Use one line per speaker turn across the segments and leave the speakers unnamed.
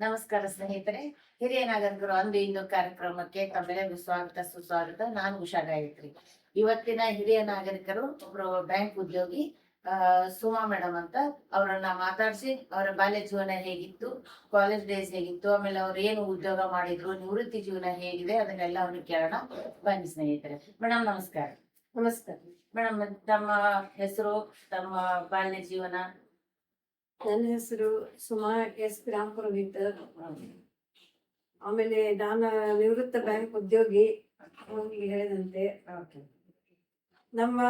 ನಮಸ್ಕಾರ ಸ್ನೇಹಿತರೆ. ಹಿರಿಯ ನಾಗರಿಕರು ಅಂದು ಇಂದು ಕಾರ್ಯಕ್ರಮಕ್ಕೆ ತಮ್ಮೆಲ್ಲರಿಗೂ ಸ್ವಾಗತ ಸುಸ್ವಾಗತ. ನಾನು ಉಷಾ ಗಾಯತ್ರಿ. ಇವತ್ತಿನ ಹಿರಿಯ ನಾಗರಿಕರು ಒಬ್ರು ಬ್ಯಾಂಕ್ ಉದ್ಯೋಗಿ ಸುಮಾ ಮೇಡಮ್ ಅಂತ. ಅವರನ್ನ ಮಾತಾಡಿಸಿ ಅವರ ಬಾಲ್ಯ ಜೀವನ ಹೇಗಿತ್ತು, ಕಾಲೇಜ್ ಡೇಸ್ ಹೇಗಿತ್ತು, ಆಮೇಲೆ ಅವ್ರು ಏನು ಉದ್ಯೋಗ ಮಾಡಿದ್ರು, ನಿವೃತ್ತಿ ಜೀವನ ಹೇಗಿದೆ, ಅದನ್ನೆಲ್ಲ ಅವ್ರಿಗೆ ಕೇಳೋಣ. ಬನ್ನಿ ಸ್ನೇಹಿತರೆ. ಮೇಡಮ್ ನಮಸ್ಕಾರ.
ನಮಸ್ಕಾರ
ಮೇಡಮ್, ತಮ್ಮ ಹೆಸರು, ತಮ್ಮ ಬಾಲ್ಯ ಜೀವನ?
ನನ್ನ ಹೆಸರು ಸುಮಾ ಎಸ್ ಗ್ರಾಮಪುರವಿದ್ದ. ಆಮೇಲೆ ನಾನು ನಿವೃತ್ತ ಬ್ಯಾಂಕ್ ಉದ್ಯೋಗಿ. ನಿಮಗೆ ಹೇಳಿದಂತೆ ನಮ್ಮ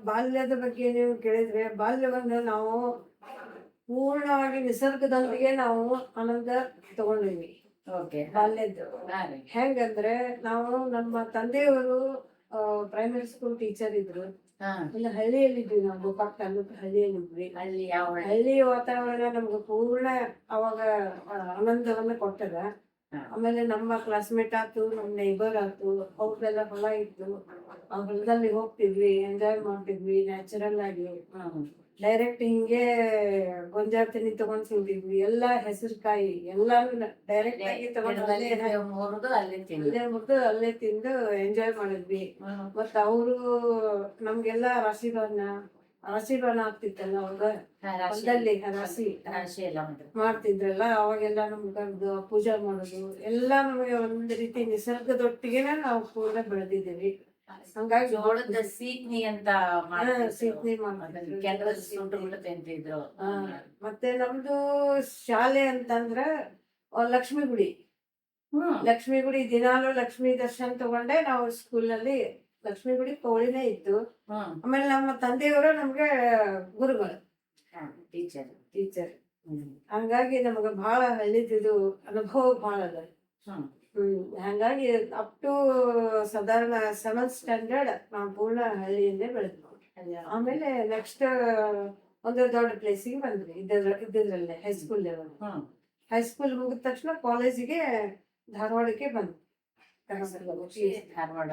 ಬಾಲ್ಯದ ಬಗ್ಗೆ ನೀವು ಕೇಳಿದ್ರೆ, ಬಾಲ್ಯವನ್ನು ನಾವು ಪೂರ್ಣವಾಗಿ ನಿಸರ್ಗದೊಂದಿಗೆ ನಾವು ಆನಂದ ತಗೊಂಡಿವಿ. ಬಾಲ್ಯದ್ದು ಹೆಂಗಂದ್ರೆ, ನಾವು ನಮ್ಮ ತಂದೆಯವರು ಪ್ರೈಮರಿ ಸ್ಕೂಲ್ ಟೀಚರ್ ಇದ್ರು. ಇಲ್ಲ ಹಳ್ಳಿಯಲ್ಲಿದ್ವಿ ನಾವು, ಗೋಕಾಕ್ ತಾಲೂಕು ಹಳ್ಳಿಯಲ್ಲಿದ್ವಿ. ಹಳ್ಳಿ ವಾತಾವರಣ ನಮ್ಗೆ ಪೂರ್ಣ ಅವಾಗ ಆನಂದವನ್ನ ಕೊಟ್ಟದ. ಆಮೇಲೆ ನಮ್ಮ ಕ್ಲಾಸ್ಮೇಟ್ ಆತು, ನಮ್ಮ ನೇಬರ್ ಆತು, ಅವ್ರದೆಲ್ಲ ಹೊಲ ಇತ್ತು. ಆ ಹೊಲದಲ್ಲಿ ಹೋಗ್ತಿದ್ವಿ, ಎಂಜಾಯ್ ಮಾಡ್ತಿದ್ವಿ ನ್ಯಾಚುರಲ್ ಆಗಿ. ಡೈರೆಕ್ಟ್ ಹಿಂಗೆ ಗೊಂಜಾಳ ತಿನ್ನಿ ತಗೊಂಡ್ ತಿಂತಿದ್ವಿ. ಎಲ್ಲಾ ಹೆಸರುಕಾಯಿ ಎಲ್ಲಾನು ಡೈರೆಕ್ಟ್ ಆಗಿ ತಗೊಂಡು ಮುರಿದು ಅಲ್ಲೇ ತಿಂದು ಎಂಜಾಯ್ ಮಾಡಿದ್ವಿ. ಮತ್ತ ಅವರು ನಮ್ಗೆಲ್ಲಾ ರಾಶಿ ಬಣ್ಣ ಆಗ್ತಿತ್ತಲ್ಲ ಅವಾಗ ಹೊಲದಲ್ಲಿ ರಾಶಿ ಎಲ್ಲ ಮಾಡ್ತಿದ್ರಲ್ಲ. ಅವಾಗೆಲ್ಲ ನಮ್ಗೆ ಪೂಜೆ ಮಾಡೋದು ಎಲ್ಲ ನಮಗೆ ಒಂದ್ ರೀತಿ ನಿಸರ್ಗದೊಟ್ಟಿಗೆನೆ ನಾವು ಪೂರ್ಣ ಬೆಳೆದಿದ್ದೀವಿ. ಹಂಗಾಗಿ
ಜೋಳದ ಸೀತ್ನಿ ಅಂತ
ಸೀತ್ನಿ
ತಿಂತಿದ್ರು.
ಮತ್ತೆ ನಮ್ದು ಶಾಲೆ ಅಂತಂದ್ರ ಲಕ್ಷ್ಮೀ ಗುಡಿ ದಿನಾಲು ಲಕ್ಷ್ಮೀ ದರ್ಶನ ತಗೊಂಡೆ ನಾವು ಸ್ಕೂಲಲ್ಲಿ. ಲಕ್ಷ್ಮೀ ಗುಡಿ ಪೌಳಿನೇ ಇತ್ತು. ಆಮೇಲೆ ನಮ್ಮ ತಂದೆಯವರು ನಮ್ಗೆ ಗುರುಗಳು, ಟೀಚರ್. ಹಂಗಾಗಿ ನಮಗ ಬಹಳ ಹಳ್ಳಿದು ಅನುಭವ ಬಹಳ ಅದ. ಹಂಗಾಗಿ ಅಪ್ ಟು ಸಾಧಾರಣ 7th ಸ್ಟ್ಯಾಂಡರ್ಡ್ ನಾವು ಪೂರ್ಣ ಹಳ್ಳಿಯಲ್ಲೇ ಬೆಳೆದ್ವಿ. ಆಮೇಲೆ ನೆಕ್ಸ್ಟ್ ಒಂದು ದೊಡ್ಡ ಪ್ಲೇಸಿಗೆ ಬಂದ್ವಿ ಇದ್ದಿದ್ರಲ್ಲೇ ಹೈಸ್ಕೂಲ್ ಲೆವೆಲ್. ಹೈಸ್ಕೂಲ್ ಮುಗಿದ ತಕ್ಷಣ ಕಾಲೇಜಿಗೆ ಧಾರವಾಡಕ್ಕೆ ಬಂದ್ವಿ.
ಧಾರವಾಡ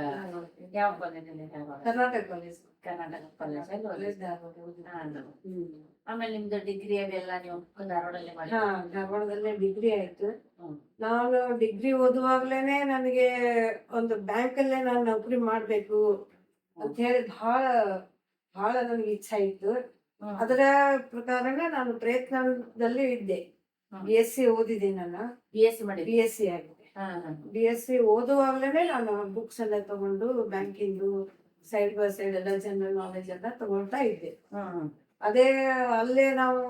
ಯಾವ ಕಾಲೇಜಲ್ಲಿ?
ಕರ್ನಾಟಕ ಕಾಲೇಜ್
ಧಾರವಾಡ. ಆಮೇಲೆ ನಿಮ್ದು ಡಿಗ್ರಿ ಅದೆಲ್ಲ ನೀವು ಧಾರವಾಡಲ್ಲೇ ಮಾಡಿ?
ಧಾರವಾಡದಲ್ಲೇ ಡಿಗ್ರಿ ಆಯ್ತು. ನಾನು ಡಿಗ್ರಿ ಓದುವಾಗ್ಲೇನೆ ನನಗೆ ಒಂದು ಬ್ಯಾಂಕ್ ಅಲ್ಲೇ ನಾನು ನೌಕರಿ ಮಾಡ್ಬೇಕು ಅಂತ ಹೇಳಿ ಬಹಳ ನನಗೆ ಇಚ್ಛೆ ಇತ್ತು. ಅದರ ಪ್ರಕಾರನೇ ನಾನು ಪ್ರಯತ್ನದಲ್ಲಿ ಇದ್ದೆ. BSc ಓದಿದೆ. ನಾನು BSc ಆಗಿದೆ. BSc ಓದುವಾಗ್ಲೇನೆ ನಾನು ಬುಕ್ಸ್ ಎಲ್ಲ ತಗೊಂಡು ಬ್ಯಾಂಕಿಂದು ಸೈಡ್ ಬೈ ಸೈಡ್ ಎಲ್ಲ ಜನರಲ್ ನಾಲೆಜ್ ಎಲ್ಲ ತಗೊಳ್ತಾ ಇದ್ದೆ. ಅದೇ ಅಲ್ಲೇ ನಾವು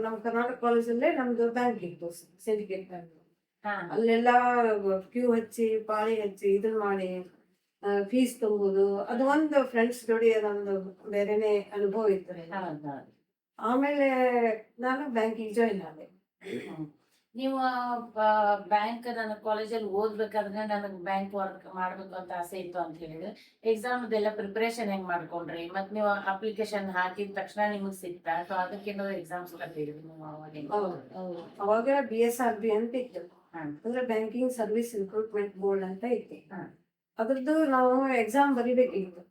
ನಮ್ಮ ಕರ್ನಾಟಕ ಕಾಲೇಜಲ್ಲೇ ನಮ್ದು ಬ್ಯಾಂಕ್ ಇತ್ತು, ಸಿಂಡಿಕೇಟ್ ಬ್ಯಾಂಕ್. ಅಲ್ಲೆಲ್ಲ ಕ್ಯೂ ಹಚ್ಚಿ ಪಾಳಿ ಹಚ್ಚಿ ಇದನ್ನ ಮಾಡಿ ಫೀಸ್ ತುಂಬೋದು. ಅದು ಒಂದು ಫ್ರೆಂಡ್ಸ್ ಜೋಡಿ ಅದೊಂದು ಬೇರೆನೆ ಅನುಭವ ಇತ್ತು. ಆಮೇಲೆ ನಾನು ಬ್ಯಾಂಕಿಗೆ ಜಾಯಿನ್ ಆದೆ.
ನೀವು ಬ್ಯಾಂಕ್ ನನ್ನ ಕಾಲೇಜಲ್ಲಿ ಓದ್ಬೇಕಾದ್ರೆ ನನಗೆ ಬ್ಯಾಂಕ್ ವರ್ಕ್ ಮಾಡ್ಬೇಕು ಅಂತ ಆಸೆ ಇತ್ತು ಅಂತ ಹೇಳಿದ್ರೆ, ಎಕ್ಸಾಮ್ದೆಲ್ಲ ಪ್ರಿಪರೇಷನ್ ಹೆಂಗ್ ಮಾಡ್ಕೊಂಡ್ರಿ? ಮತ್ ನೀವು ಅಪ್ಲಿಕೇಶನ್ ಹಾಕಿದ ತಕ್ಷಣ ನಿಮಗ್ ಸಿಗ್ತಾ ಅಥವಾ ಅದಕ್ಕೇನಾದ್ರು ಎಕ್ಸಾಮ್ಸ್ ಕಟ್ಟಿದ್ರಿ ನೀವು?
ಅವಾಗ BSRB ಅಂತ ಇತ್ತು, ಅಂದ್ರೆ ಬ್ಯಾಂಕಿಂಗ್ ಸರ್ವಿಸ್ ರಿಕ್ರೂಟ್ಮೆಂಟ್ ಬೋರ್ಡ್ ಅಂತ ಇತ್ತು. ಅದ್ರದ್ದು ನಾವು ಎಕ್ಸಾಮ್ ಬರಿಬೇಕಿತ್ತು.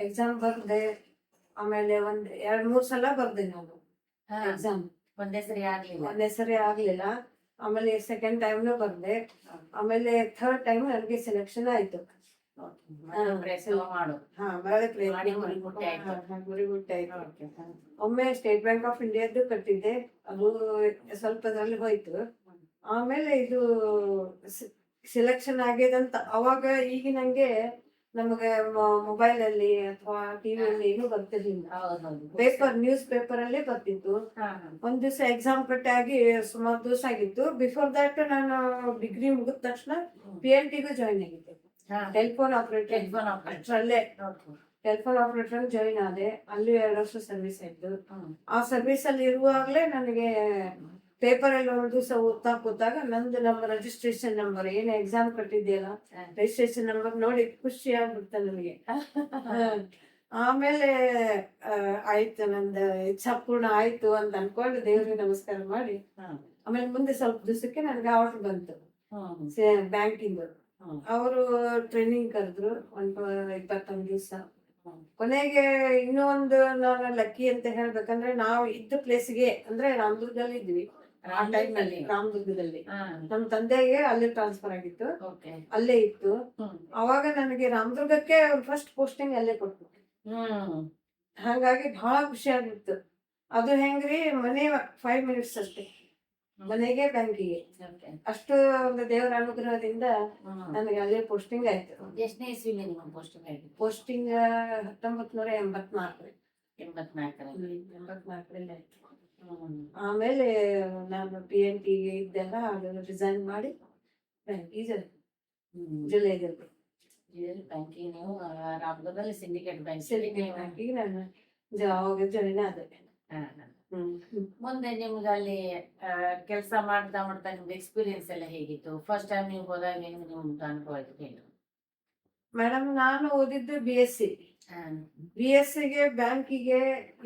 ಎಕ್ಸಾಮ್ ಬರ್ದೆ. ಆಮೇಲೆ 2-3 ಸಲ ಬರ್ದೆ ನಾನು ಎಕ್ಸಾಮ್.
ಒಂದೇ
ಸರಿ ಆಗ್ಲಿಲ್ಲ. ಆಮೇಲೆ ಸೆಕೆಂಡ್ ಟೈಮ್ನು ಬರ್ದೆ. ಆಮೇಲೆ ಥರ್ಡ್ ಟೈಮ್ ನನಗೆ ಸೆಲೆಕ್ಷನ್ ಆಯ್ತು. ಒಮ್ಮೆ ಸ್ಟೇಟ್ ಬ್ಯಾಂಕ್ ಆಫ್ ಇಂಡಿಯಾದ್ದು ಕಟ್ಟಿದ್ದೆ, ಅದು ಸ್ವಲ್ಪದ್ರಲ್ಲಿ ಹೋಯ್ತು. ಆಮೇಲೆ ಇದು ಸೆಲೆಕ್ಷನ್ ಆಗ್ಯದಂತ ಅವಾಗ ಈಗಿನಂಗೆ ನಮಗೆ ಮೊಬೈಲ್ ಅಲ್ಲಿ ಅಥವಾ ಟಿವಿಯಲ್ಲಿ ಏನು ಬರ್ತಿರ್ಲಿಲ್ಲ. ನ್ಯೂಸ್ ಪೇಪರ್ ಅಲ್ಲೇ ಬರ್ತಿತ್ತು. ಒಂದ್ ದಿವಸ ಎಕ್ಸಾಮ್ ಕಟ್ಟಾಗಿ ಸುಮಾರು ದಿವಸ ಆಗಿತ್ತು. ಬಿಫೋರ್ ದಟ್ ನಾನು ಡಿಗ್ರಿ ಮುಗಿದ ತಕ್ಷಣ PLTಗೂ ಜಾಯಿನ್ ಆಗಿದ್ದೆ. ಟೆಲಿಫೋನ್ ಆಪರೇಟರ್ ಜಾಯಿನ್ ಆದೆ. ಅಲ್ಲಿ 2 ವರ್ಷ ಸರ್ವಿಸ್ ಆಯ್ತು. ಆ ಸರ್ವಿಸ್ ಅಲ್ಲಿ ಇರುವಾಗ್ಲೇ ನನಗೆ ಪೇಪರ್ ಅಲ್ಲಿ ಒಂದು ದಿವಸ ಓದ್ತಾ ಕೂತಾಗ ನಂದು ನಮ್ಮ ರಿಜಿಸ್ಟ್ರೇಷನ್ ನಂಬರ್ ಏನು ಎಕ್ಸಾಮ್ ಕಟ್ಟಿದ್ಯಲ್ಲ ರಿಜಿಸ್ಟ್ರೇಷನ್ ನಂಬರ್ ನೋಡಿ ಖುಷಿ ಆಗ್ಬಿಡ್ತ ನನಗೆ. ಆಮೇಲೆ ಆಯ್ತು, ನಂದು ಇಚ್ಛಾ ಪೂರ್ಣ ಆಯ್ತು ಅಂತ ಅನ್ಕೊಂಡು ದೇವ್ರಿಗೆ ನಮಸ್ಕಾರ ಮಾಡಿ ಆಮೇಲೆ ಮುಂದೆ ಸ್ವಲ್ಪ ದಿವಸಕ್ಕೆ ನನಗೆ ಆರ್ಡರ್ ಬಂತು ಬ್ಯಾಂಕಿಂಗ್. ಅವರು ಟ್ರೈನಿಂಗ್ ಕರೆದ್ರು 21 ದಿವಸ. ಕೊನೆಗೆ ಇನ್ನೂ ಒಂದು ನಾನು ಲಕ್ಕಿ ಅಂತ ಹೇಳ್ಬೇಕಂದ್ರೆ, ನಾವು ಇದ್ದ ಪ್ಲೇಸ್ಗೆ ಅಂದ್ರೆ ರಾಮದುರ್ಗದಲ್ಲಿ ಇದ್ವಿ, ಆ ಟೈಮ್ನಲ್ಲಿ ರಾಮದುರ್ಗದಲ್ಲಿ
ಹಾ,
ನಮ್ಮ ತಂದೆಗೆ ಅಲ್ಲಿ ಟ್ರಾನ್ಸ್ಫರ್ ಆಗಿತ್ತು,
ಓಕೆ.
ಅಲ್ಲೇ ಇತ್ತು.
ಹ್ಮ್.
ಅವಾಗ ನನಗೆ ರಾಮದುರ್ಗಕ್ಕೆ ಫಸ್ಟ್ ಪೋಸ್ಟಿಂಗ್ ಅಲ್ಲೇ ಕೊಟ್ಬಿಟ್ಟು,
ಹ್ಮ್.
ಹಾಗಾಗಿ ಬಹಳ ಖುಷಿ ಆಗಿತ್ತು. ಅದು ಹೆಂಗ್ರಿ, ಮನೆ 5 ಮಿನಿಟ್ಸ್ ಅಷ್ಟೇ, ಮನೆಗೆ ಬ್ಯಾಂಕಿಗೆ.
ಓಕೆ.
ಅಷ್ಟು ಒಂದು ದೇವರ ಅನುಗ್ರಹದಿಂದ
ಹ್ಮ್.
ನನಗೆ ಅಲ್ಲೇ ಪೋಸ್ಟಿಂಗ್ ಆಯ್ತು.
ಎಷ್ಟನೇ ಇಸ್ವಿಲಿ ನಿಮ್ಮ ಪೋಸ್ಟಿಂಗ್ ಆಗಿದೆ?
ಪೋಸ್ಟಿಂಗ್ 1984
84ರಲ್ಲಿ.
84ರಲ್ಲಿ ಆಯ್ತು.
ಹ್ಮ್.
ಆಮೇಲೆ ನಾನು PNT ಗೆ ಇದ್ದೆಲ್ಲ ಅದನ್ನು ರಿಸೈನ್ ಮಾಡಿ ಬ್ಯಾಂಕಿಗೆ
ಹ್ಮ್.
ಜುಲೈದಲ್ಲಿ
ಬ್ಯಾಂಕಿಗೆ ನೀವು ರಾಮದುರ್ಗದಲ್ಲಿ ಸಿಂಡಿಕೇಟ್
ಬ್ಯಾಂಕಿಗೆ ನಾನು ಅವಾಗ ಜಾಯಿನ್ ಆದೆ.
ಮುಂದೆ ನಿಮ್ಗೆ ಅಲ್ಲಿ ಕೆಲಸ ಮಾಡ್ತಾ ಮಾಡ್ತಾ ನಿಮ್ಗೆ ಎಕ್ಸ್ಪೀರಿಯನ್ಸ್ ಎಲ್ಲ ಹೇಗಿತ್ತು? ಫಸ್ಟ್ ಟೈಮ್ ನೀವು ಹೋದಾಗ ನಿಮ್ಗೆ ಅನುಭವ ಆಯ್ತು ಹೇಳಿ.
ಮೇಡಮ್, ನಾನು ಓದಿದ್ದು BSc. BSc ಗೆ ಬ್ಯಾಂಕಿಗೆ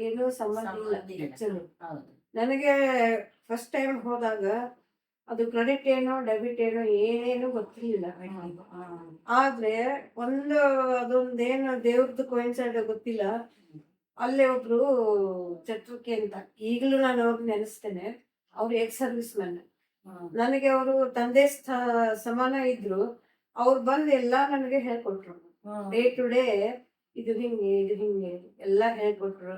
ಏನೂ ಸಂಬಂಧ ಇಲ್ಲ actually.
ಹೌದು.
ನನಗೆ ಫಸ್ಟ್ ಟೈಮ್ ಹೋದಾಗ ಅದು ಕ್ರೆಡಿಟ್ ಏನೋ ಡೆಬಿಟ್ ಏನೋ ಏನೇನು ಗೊತ್ತಿರಲಿಲ್ಲ. ಆದ್ರೆ ಅದೊಂದೇನು ದೇವ್ರದ್ದು ಕೋಯಿನ್ಸೈಡ್ ಗೊತ್ತಿಲ್ಲ, ಅಲ್ಲೇ ಒಬ್ರು ಚಟುರ್ಕೆ ಅಂತ, ಈಗಲೂ ನಾನು ಅವ್ರನ್ನ ನೆನೆಸ್ತೇನೆ. ಅವ್ರು ಎಕ್ಸ್ ಸರ್ವಿಸ್ ಮ್ಯಾನ್. ನನಗೆ ಅವರು ತಂದೆ ಸಮಾನ ಇದ್ರು. ಅವ್ರು ಬಂದು ಎಲ್ಲ ನನಗೆ ಹೇಳ್ಕೊಟ್ರು, ಡೇ ಟು ಡೇ ಇದು ಹಿಂಗೆ ಇದು ಹಿಂಗೆ ಎಲ್ಲ ಹೇಳ್ಕೊಟ್ರು.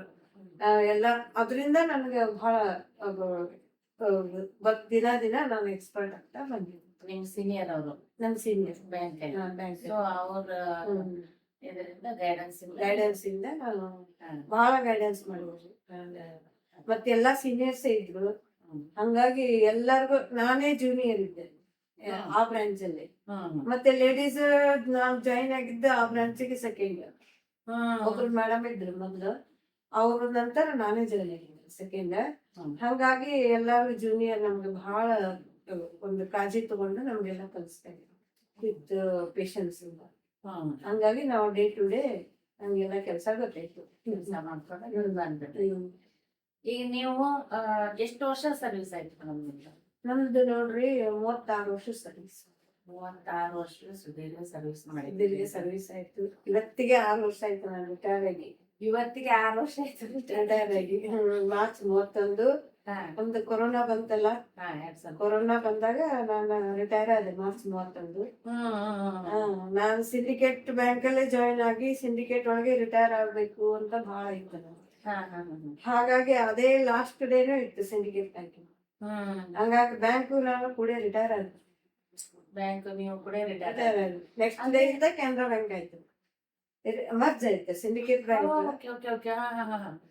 ಎಲ್ಲ ಅದರಿಂದ ನನಗೆ ಬಹಳ ದಿನ ದಿನ ನಾನು ಎಕ್ಸ್ಪರ್ಟ್ ಆಗ್ತಾ ಬಂದಿದ್ದೆ.
ನಿಮ್ ಸೀನಿಯರ್ ಅವರು?
ನನ್ನ ಸೀನಿಯರ್
ಬ್ಯಾಂಕ್. ಸೊ ಅವ್ರ ಇದರಿಂದ
ಗೈಡೆನ್ಸ್ ಇಂದ ನಾನು ಬಹಳ ಗೈಡೆನ್ಸ್ ಮಾಡಿದ್ರು. ಮತ್ತೆ ಎಲ್ಲಾ ಸೀನಿಯರ್ಸ್ ಇದ್ರು, ಹಂಗಾಗಿ ಎಲ್ಲರಿಗೂ ನಾನೇ ಜೂನಿಯರ್ ಇದ್ದೆ ಆ ಬ್ರಾಂಚ್ ಅಲ್ಲಿ. ಮತ್ತೆ ಲೇಡೀಸ್ ನಾನು ಜಾಯಿನ್ ಆಗಿದ್ದೆ ಆ ಬ್ರಾಂಚಿಗೆ ಸೆಕೆಂಡ್. ಒಬ್ರು ಮೇಡಮ್ ಇದ್ರು ಮೊದ್ಲು, ಅವ್ರ ನಂತರ ನಾನೇ ಜಾಯಿನ್ ಆಗಿದ್ದೆ ಸೆಕೆಂಡ್. ಹಂಗಾಗಿ ಎಲ್ಲಾರು ಜೂನಿಯರ್ ನಮ್ಗೆ ಬಹಳ ಒಂದು ಕಾಳಜಿ ತಗೊಂಡು ನಮ್ಗೆಲ್ಲ ಕಲಿಸ್ತಾ ಇದ್ರು ವಿತ್ ಪೇಷನ್ಸ್ ಇಂದ. ಹಂಗಾಗಿ ನಾವು ಡೇ ಟು ಡೇ ನಮ್ಗೆಲ್ಲ ಕೆಲಸ ಗೊತ್ತಾಯ್ತು.
ಕೆಲಸ ಮಾಡ್ಕೊಂಡು ಬಂದ್ಬಿಟ್ರಿ. ಈಗ ನೀವು ಎಷ್ಟು ವರ್ಷ ಸರ್ವಿಸ್ ಆಯ್ತು ನಮ್ಗೆ?
ನಮ್ದು ನೋಡ್ರಿ 36 ವರ್ಷ ಸರ್ವಿಸ್.
36 ವರ್ಷ ಸುದೀರ್ಘ ಸರ್ವಿಸ್
ದೀರ್ಘ
ಮಾಡಿದ್ದೀರಿ.
ಸರ್ವಿಸ್ ಆಯ್ತು. ಇವತ್ತಿಗೆ 6 ವರ್ಷ ಆಯ್ತು ನಾನು ರಿಟೈರ್ ಆಗಿ.
ಇವತ್ತಿಗೆ 6 ವರ್ಷ ಆಯ್ತು
ರಿಟೈರ್ ಆಗಿ. ಮಾರ್ಚ್ 31 ಒಂದು ಕೊರೋನಾ ಬಂತಲ್ಲ, ಕೊರೋನಾ ಬಂದಾಗ ನಾನು ರಿಟೈರ್ ಆದೆ ಮಾರ್ಚ್ 31. ನಾನು ಸಿಂಡಿಕೇಟ್ ಬ್ಯಾಂಕ್ ಅಲ್ಲೇ ಜಾಯಿನ್ ಆಗಿ ಸಿಂಡಿಕೇಟ್ ಒಳಗೆ ರಿಟೈರ್ ಆಗ್ಬೇಕು ಅಂತ ಬಹಳ ಇತ್ತು ನನಗೆ. ಹಾಗಾಗಿ ಅದೇ ಲಾಸ್ಟ್ ಡೇನೂ ಇತ್ತು ಸಿಂಡಿಕೇಟ್ ಬ್ಯಾಂಕ್. ಹಂಗಾಗಿ ಬ್ಯಾಂಕು ನಾನು ಕೂಡ ರಿಟೈರ್ ಆದೆ.
ಬ್ಯಾಂಕ್ ನೀವು ಕೂಡ ರಿಟೈರ್
ರಿಟೈರ್ ಆದೆ. ನೆಕ್ಸ್ಟ್ ಡೇ ಇಂದ ಕೆನರಾ ಬ್ಯಾಂಕ್ ಆಯ್ತು, ಮರ್ಜ್ ಆಯ್ತು. ಸಿಂಡಿಕೇಟ್ ಬ್ಯಾಂಕ್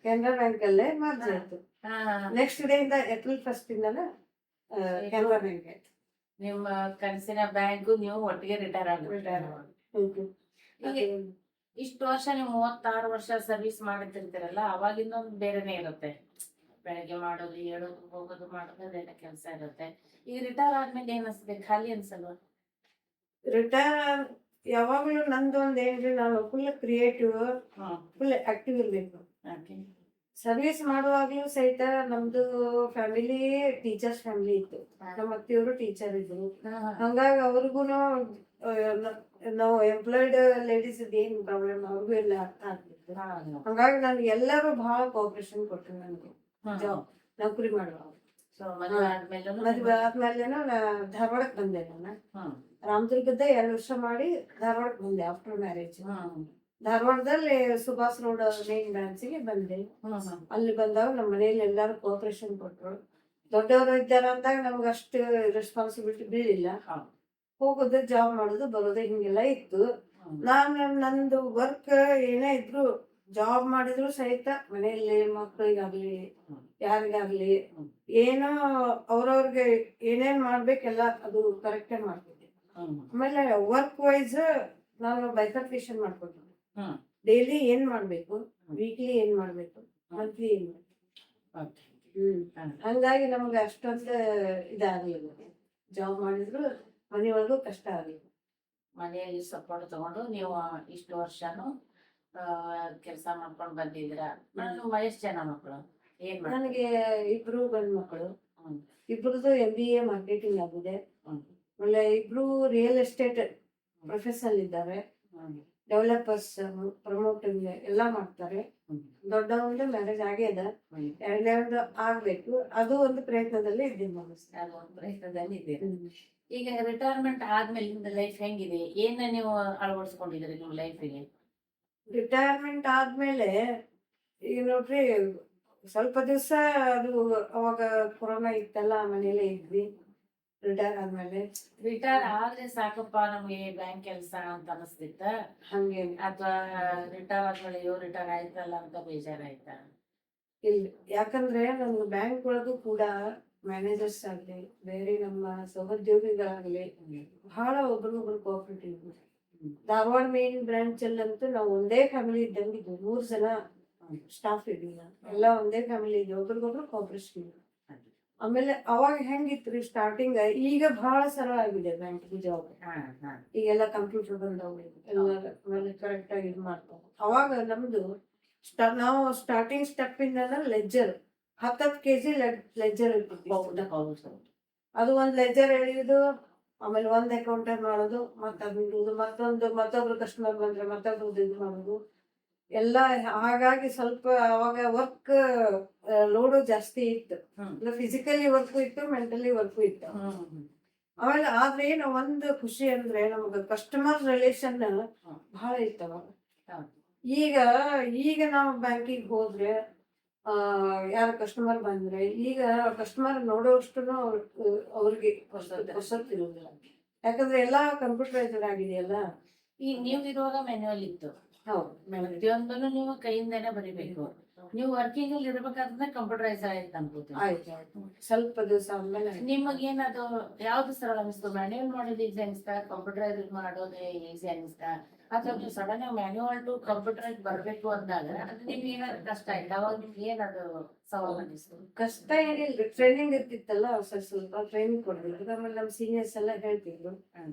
ಕೆನರಾ ಬ್ಯಾಂಕ್ ಅಲ್ಲೇ ಮರ್ಜ್ ಆಯ್ತು. ನೆಕ್ಸ್ಟ್ ಡೇ ಇಂದ April 1 ಇಂದನ ಕೆನರಾ ಬ್ಯಾಂಕ್ ಆಯ್ತು.
ನಿಮ್ಮ ಕನಸಿನ ಬ್ಯಾಂಕ್ ನೀವು ಒಟ್ಟಿಗೆ ರಿಟೈರ್ ಈಗ ಇಷ್ಟು ವರ್ಷ ನೀವು 36 ವರ್ಷ ಸರ್ವಿಸ್ ಮಾಡುತ್ತಿರ್ತೀರಲ್ಲ, ಅವಾಗಿಂದ ಒಂದು ಬೇರೆನೆ ಇರುತ್ತೆ. ಬೆಳಗ್ಗೆ ಮಾಡೋದು, ಹೇಳೋದು, ಹೋಗೋದು, ಮಾಡೋದು ಅದೆಲ್ಲ ಕೆಲಸ ಇರುತ್ತೆ. ಈಗ ರಿಟೈರ್ ಆದ್ಮೇಲೆ ಏನ್ ಅನ್ಸುತ್ತೆ? ಖಾಲಿ ಅನ್ಸಲ್ವಾ?
ರಿಟೈರ್ ಯಾವಾಗ್ಲೂ ನಂದು ಒಂದ್ ಏನ್ರಿ, ನಾನು ಫುಲ್ ಕ್ರಿಯೇಟಿವ್, ಫುಲ್ ಆಕ್ಟಿವ್ ಇರ್ಬೇಕು. ಸರ್ವಿಸ್ ಮಾಡುವಾಗ್ಲೂ ಸಹಿತ ನಮ್ದು ಫ್ಯಾಮಿಲಿ ಟೀಚರ್ಸ್ ಫ್ಯಾಮಿಲಿ ಇತ್ತು. ನಮ್ಮ ಅತ್ತೆಯವರು ಟೀಚರ್ ಇದ್ರು. ಹಂಗಾಗಿ ಅವ್ರಿಗೂನು ನಾವು ಎಂಪ್ಲಾಯ್ಡ್ ಲೇಡೀಸ್ ಏನ್ ಪ್ರಾಬ್ಲಮ್ ಅವ್ರಿಗೂ ಎಲ್ಲ ಅರ್ಥ ಆಗ್ತಿತ್ತು. ಹಂಗಾಗಿ ನನ್ಗೆ ಎಲ್ಲರೂ ಬಹಳ ಕೋಆಪರೇಷನ್ ಕೊಟ್ರು ನನಗೆ ನೌಕರಿ ಮಾಡುವಾಗ. ಮದುವೆ ಆದ್ಮೇಲೆನು ಧಾರವಾಡಕ್ಕೆ ಬಂದೆ. ನಾನು ರಾಮದುರ್ಗದ 2 ವರ್ಷ ಮಾಡಿ ಧಾರವಾಡಕ್ಕೆ ಬಂದೆ ಆಫ್ಟರ್ ಮ್ಯಾರೇಜ್. ಧಾರವಾಡದಲ್ಲಿ ಸುಭಾಷ್ ರೋಡ್ ಮೇನ್ ಬ್ರಾಂಚಿಗೆ ಬಂದೆ. ಅಲ್ಲಿ ಬಂದಾಗ ನಮ್ಮ ಮನೆಯಲ್ಲಿ ಎಲ್ಲಾರು ಕೋಆಪರೇಷನ್ ಕೊಟ್ರು. ದೊಡ್ಡವರು ಇದ್ದಾರ ಅಂದಾಗ ನಮ್ಗೆ ಅಷ್ಟು ರೆಸ್ಪಾನ್ಸಿಬಿಲಿಟಿ ಬೀಳಿಲ್ಲ. ಹೋಗೋದು, ಜಾಬ್ ಮಾಡೋದು, ಬರೋದು ಹಿಂಗೆಲ್ಲ ಇತ್ತು. ನಾನು ನಂದು ವರ್ಕ್ ಏನೇ ಇದ್ರು, ಜಾಬ್ ಮಾಡಿದ್ರು ಸಹಿತ ಮನೆಯಲ್ಲಿ ಮಕ್ಕಳಿಗಾಗ್ಲಿ ಯಾರಿಗಾಗ್ಲಿ ಏನೋ ಅವ್ರವ್ರಿಗೆ ಏನೇನ್ ಮಾಡ್ಬೇಕೆಲ್ಲ ಅದು ಕರೆಕ್ಟೇ ಮಾಡ್ತಿದ್ದೆ. ಆಮೇಲೆ ವರ್ಕ್ ವೈಸ್ ನಾನು ಬೈಫರ್ಕೇಶನ್ ಮಾಡ್ಕೊತೀನಿ. ಡೈಲಿ ಏನ್ ಮಾಡ್ಬೇಕು, ವೀಕ್ಲಿ ಏನ್ ಮಾಡ್ಬೇಕು, ಮಂತ್ಲಿ ಏನ್ ಮಾಡ್ಬೇಕು. ಹಂಗಾಗಿ ನಮ್ಗೆ ಅಷ್ಟೊಂದು ಇದಾಗಲಿಲ್ಲ. ಜಾಬ್ ಮಾಡಿದ್ರು ಮನೆಯೊಳಗೂ ಕಷ್ಟ ಆಗಲಿಲ್ಲ.
ಮನೆಯಲ್ಲಿ ಸಪೋರ್ಟ್ ತಗೊಂಡು ನೀವು ಇಷ್ಟು ವರ್ಷನು ಕೆಲಸ ಮಾಡ್ಕೊಂಡು ಬಂದಿದ್ರ. ಎಷ್ಟು ಜನ ಮಕ್ಕಳು?
ನನಗೆ 2 ಗಂಡು ಮಕ್ಕಳು. ಇಬ್ರದ್ದು MBA ಮಾರ್ಕೆಟಿಂಗ್ ಆಗಿದೆ. ಆಮೇಲೆ 2 ರಿಯಲ್ ಎಸ್ಟೇಟ್ ಪ್ರೊಫೆಷನಲ್ ಇದ್ದಾರೆ. ಡೆವಲಪರ್ಸ್, ಪ್ರಮೋಟಿಂಗ್ ಎಲ್ಲ ಮಾಡ್ತಾರೆ. ದೊಡ್ಡ ಒಂದು ಮ್ಯಾರೇಜ್ ಆಗ್ಯದ, ಎರಡನೇ ಒಂದು ಆಗ್ಬೇಕು. ಅದು ಒಂದು ಪ್ರಯತ್ನದಲ್ಲಿ ಇದ್ದೀನಿ ನಾನು.
ಅದು ಒಂದು ಪ್ರಯತ್ನದಲ್ಲಿ ಇದೆ. ಈಗ ರಿಟೈರ್ಮೆಂಟ್ ಆದ್ಮೇಲೆ ನಿಮ್ದು ಲೈಫ್ ಹೆಂಗಿದೆ? ಏನ ನೀವು ಅಳವಡಿಸ್ಕೊಂಡಿದ್ದೀರಿ ನಿಮ್ಮ ಲೈಫಿಗೆ?
ರಿಟೈರ್ಮೆಂಟ್ ಆದ್ಮೇಲೆ ಈಗ ನೋಡ್ರಿ, ಸ್ವಲ್ಪ ದಿವಸ ಅದು ಅವಾಗ ಕೊರೋನಾ ಇತ್ತಲ್ಲ, ಮನೇಲೆ ಇದ್ವಿ. ರಿಟೈರ್ ಆದ್ಮೇಲೆ
ರಿಟೈರ್ ಆದ್ರೆ ಸಾಕಪ್ಪ ನಮ್ಗೆ ಬ್ಯಾಂಕ್ ಕೆಲಸ ಅಂತ ಅನಿಸ್ತಿತ್ತ,
ಹಂಗೆ
ಅಥವಾ ರಿಟೈರ್ ಆದ್ಮೇಲೆ ಅಯ್ಯೋ ರಿಟೈರ್ ಆಯ್ತಲ್ಲ ಅಂತ ಬೇಜಾರಾಯ್ತಾ?
ಇಲ್ಲ, ಯಾಕಂದ್ರೆ ನಮ್ಗೆ ಬ್ಯಾಂಕ್ ಒಳಗೂ ಕೂಡ ಮ್ಯಾನೇಜರ್ಸ್ ಆಗ್ಲಿ, ಬೇರೆ ನಮ್ಮ ಸಹೋದ್ಯೋಗಿಗಳಾಗ್ಲಿ ಬಹಳ ಒಬ್ರಿಗೊಬ್ರು ಕೋಆಪರೇಟಿವ್. ಧಾರವಾಡ ಮೇನ್ ಬ್ರಾಂಚ್ ಅಲ್ಲಂತೂ ನಾವು ಒಂದೇ ಫ್ಯಾಮಿಲಿ ಇದ್ದಂಗಿದ್ವಿ. 3 ಜನ ಸ್ಟಾಫ್ ಇದ್ವಿ, ಎಲ್ಲ ಒಂದೇ ಫ್ಯಾಮಿಲಿ ಇದ್ವಿ, ಒಬ್ರಿಗೊಬ್ರು ಕೋಆಪರೇಷನ್. ಆಮೇಲೆ ಅವಾಗ ಹೆಂಗಿತ್ರಿ ಸ್ಟಾರ್ಟಿಂಗ್, ಈಗ ಬಹಳ ಸರಳ ಆಗಿದೆ ಬ್ಯಾಂಕ್ ಜಾಬ್. ಈಗೆಲ್ಲ ಕಂಪ್ಯೂಟರ್ ಬಂದವು, ಎಲ್ಲ ಕರೆಕ್ಟ್ ಆಗಿ ಇದು ಮಾಡ್ತಾವ. ಅವಾಗ ನಮ್ದು ನಾವು ಸ್ಟಾರ್ಟಿಂಗ್ ಸ್ಟೆಪ್ ಇಂದ ಲೆಜ್ಜರ್ 10 kg ಲೆಜ್ಜರ್ ಇರ್ತಿತ್ತು. ಅದು ಒಂದ್ ಲೆಜ್ಜರ್ ಎಳೆಯುದು, ಆಮೇಲೆ ಒಂದ್ ಅಕೌಂಟರ್ ಮಾಡೋದು, ಮತ್ತೊಬ್ರು ಕಸ್ಟಮರ್ ಬಂದ್ರೆ ಮತ್ತೊಬ್ರು ಇದು ಮಾಡೋದು ಎಲ್ಲ. ಹಾಗಾಗಿ ಸ್ವಲ್ಪ ಅವಾಗ ವರ್ಕ್ ಲೋಡು ಜಾಸ್ತಿ ಇತ್ತು. ಫಿಸಿಕಲಿ ವರ್ಕು ಇತ್ತು, ಮೆಂಟಲಿ ವರ್ಕು ಇತ್ತು. ಆಮೇಲೆ ಆದ್ರೆ ಏನು ಒಂದು ಖುಷಿ ಅಂದ್ರೆ ನಮ್ಗೆ ಕಸ್ಟಮರ್ ರಿಲೇಷನ್ ಬಹಳ ಇತ್ತು ಅವಾಗ. ಈಗ ನಾವು ಬ್ಯಾಂಕಿಗೆ ಹೋದ್ರೆ ಯಾರ ಕಸ್ಟಮರ್ ಬಂದ್ರೆ, ಈಗ ಕಸ್ಟಮರ್ ನೋಡೋಷ್ಟು ಅವ್ರಿಗೆ ಹೊಸತ್ತಿರುವುದಿಲ್ಲ, ಯಾಕಂದ್ರೆ ಎಲ್ಲಾ ಕಂಪ್ಯೂಟರೈಸ್ಡ್ ಆಗಿದೆಯಲ್ಲ.
ಈಗ ನೀವು ಇರುವಾಗ ಮ್ಯಾನ್ಯುವಲ್ ಇತ್ತು.
ಹೌದು,
ಪ್ರತಿಯೊಂದನ್ನು ನೀವು ಕೈಯಿಂದಾನೆ ಬರಿಬೇಕು. ನೀವು ವರ್ಕಿಂಗ್ ಅಲ್ಲಿ ಇರ್ಬೇಕಾದ್ರೆ ಕಂಪ್ಯೂಟರೈಸ್ ಆಯ್ತು ಅನ್ಕೋತೀನಿ.
ಆಯ್ತು. ಸ್ವಲ್ಪ ದಿವಸ ಆದ್ಮೇಲೆ
ನಿಮಗೇನದು ಯಾವ್ದು ಸರಳ ಅನಿಸ್ತು? ಮ್ಯಾನ್ಯುವಲ್ ಮಾಡೋದು ಈಸಿ ಅನಿಸ್ತಾ, ಕಂಪ್ಯೂಟರೈಸ್ ಮಾಡೋದೇ ಈಸಿ ಅನಿಸ್ತಾ, ಅಥವಾ ಸಡನ್ ಮ್ಯಾನ್ಯುವಲ್ ಟು ಕಂಪ್ಯೂಟರೈಸ್ ಬರ್ಬೇಕು ಅಂದಾಗ ಅದು ನಿಮ್ಗೆ ಏನಾದ್ರು ಕಷ್ಟ ಆಯ್ತು? ಅವಾಗ ನಿಮ್ಗೆ ಏನದು ಸವಾಲು ಅನಿಸ್ತು?
ಕಷ್ಟ ಏನಿಲ್ಲ, ಟ್ರೈನಿಂಗ್ ಇರ್ತಿತ್ತಲ್ಲ, ಸ್ವಲ್ಪ ಟ್ರೈನಿಂಗ್ ಕೊಡ್ತಿದ್ರು. ಆಮೇಲೆ ನಮ್ಮ ಸೀನಿಯರ್ಸ್ ಎಲ್ಲ ಹೇಳ್ತಿದ್ರು.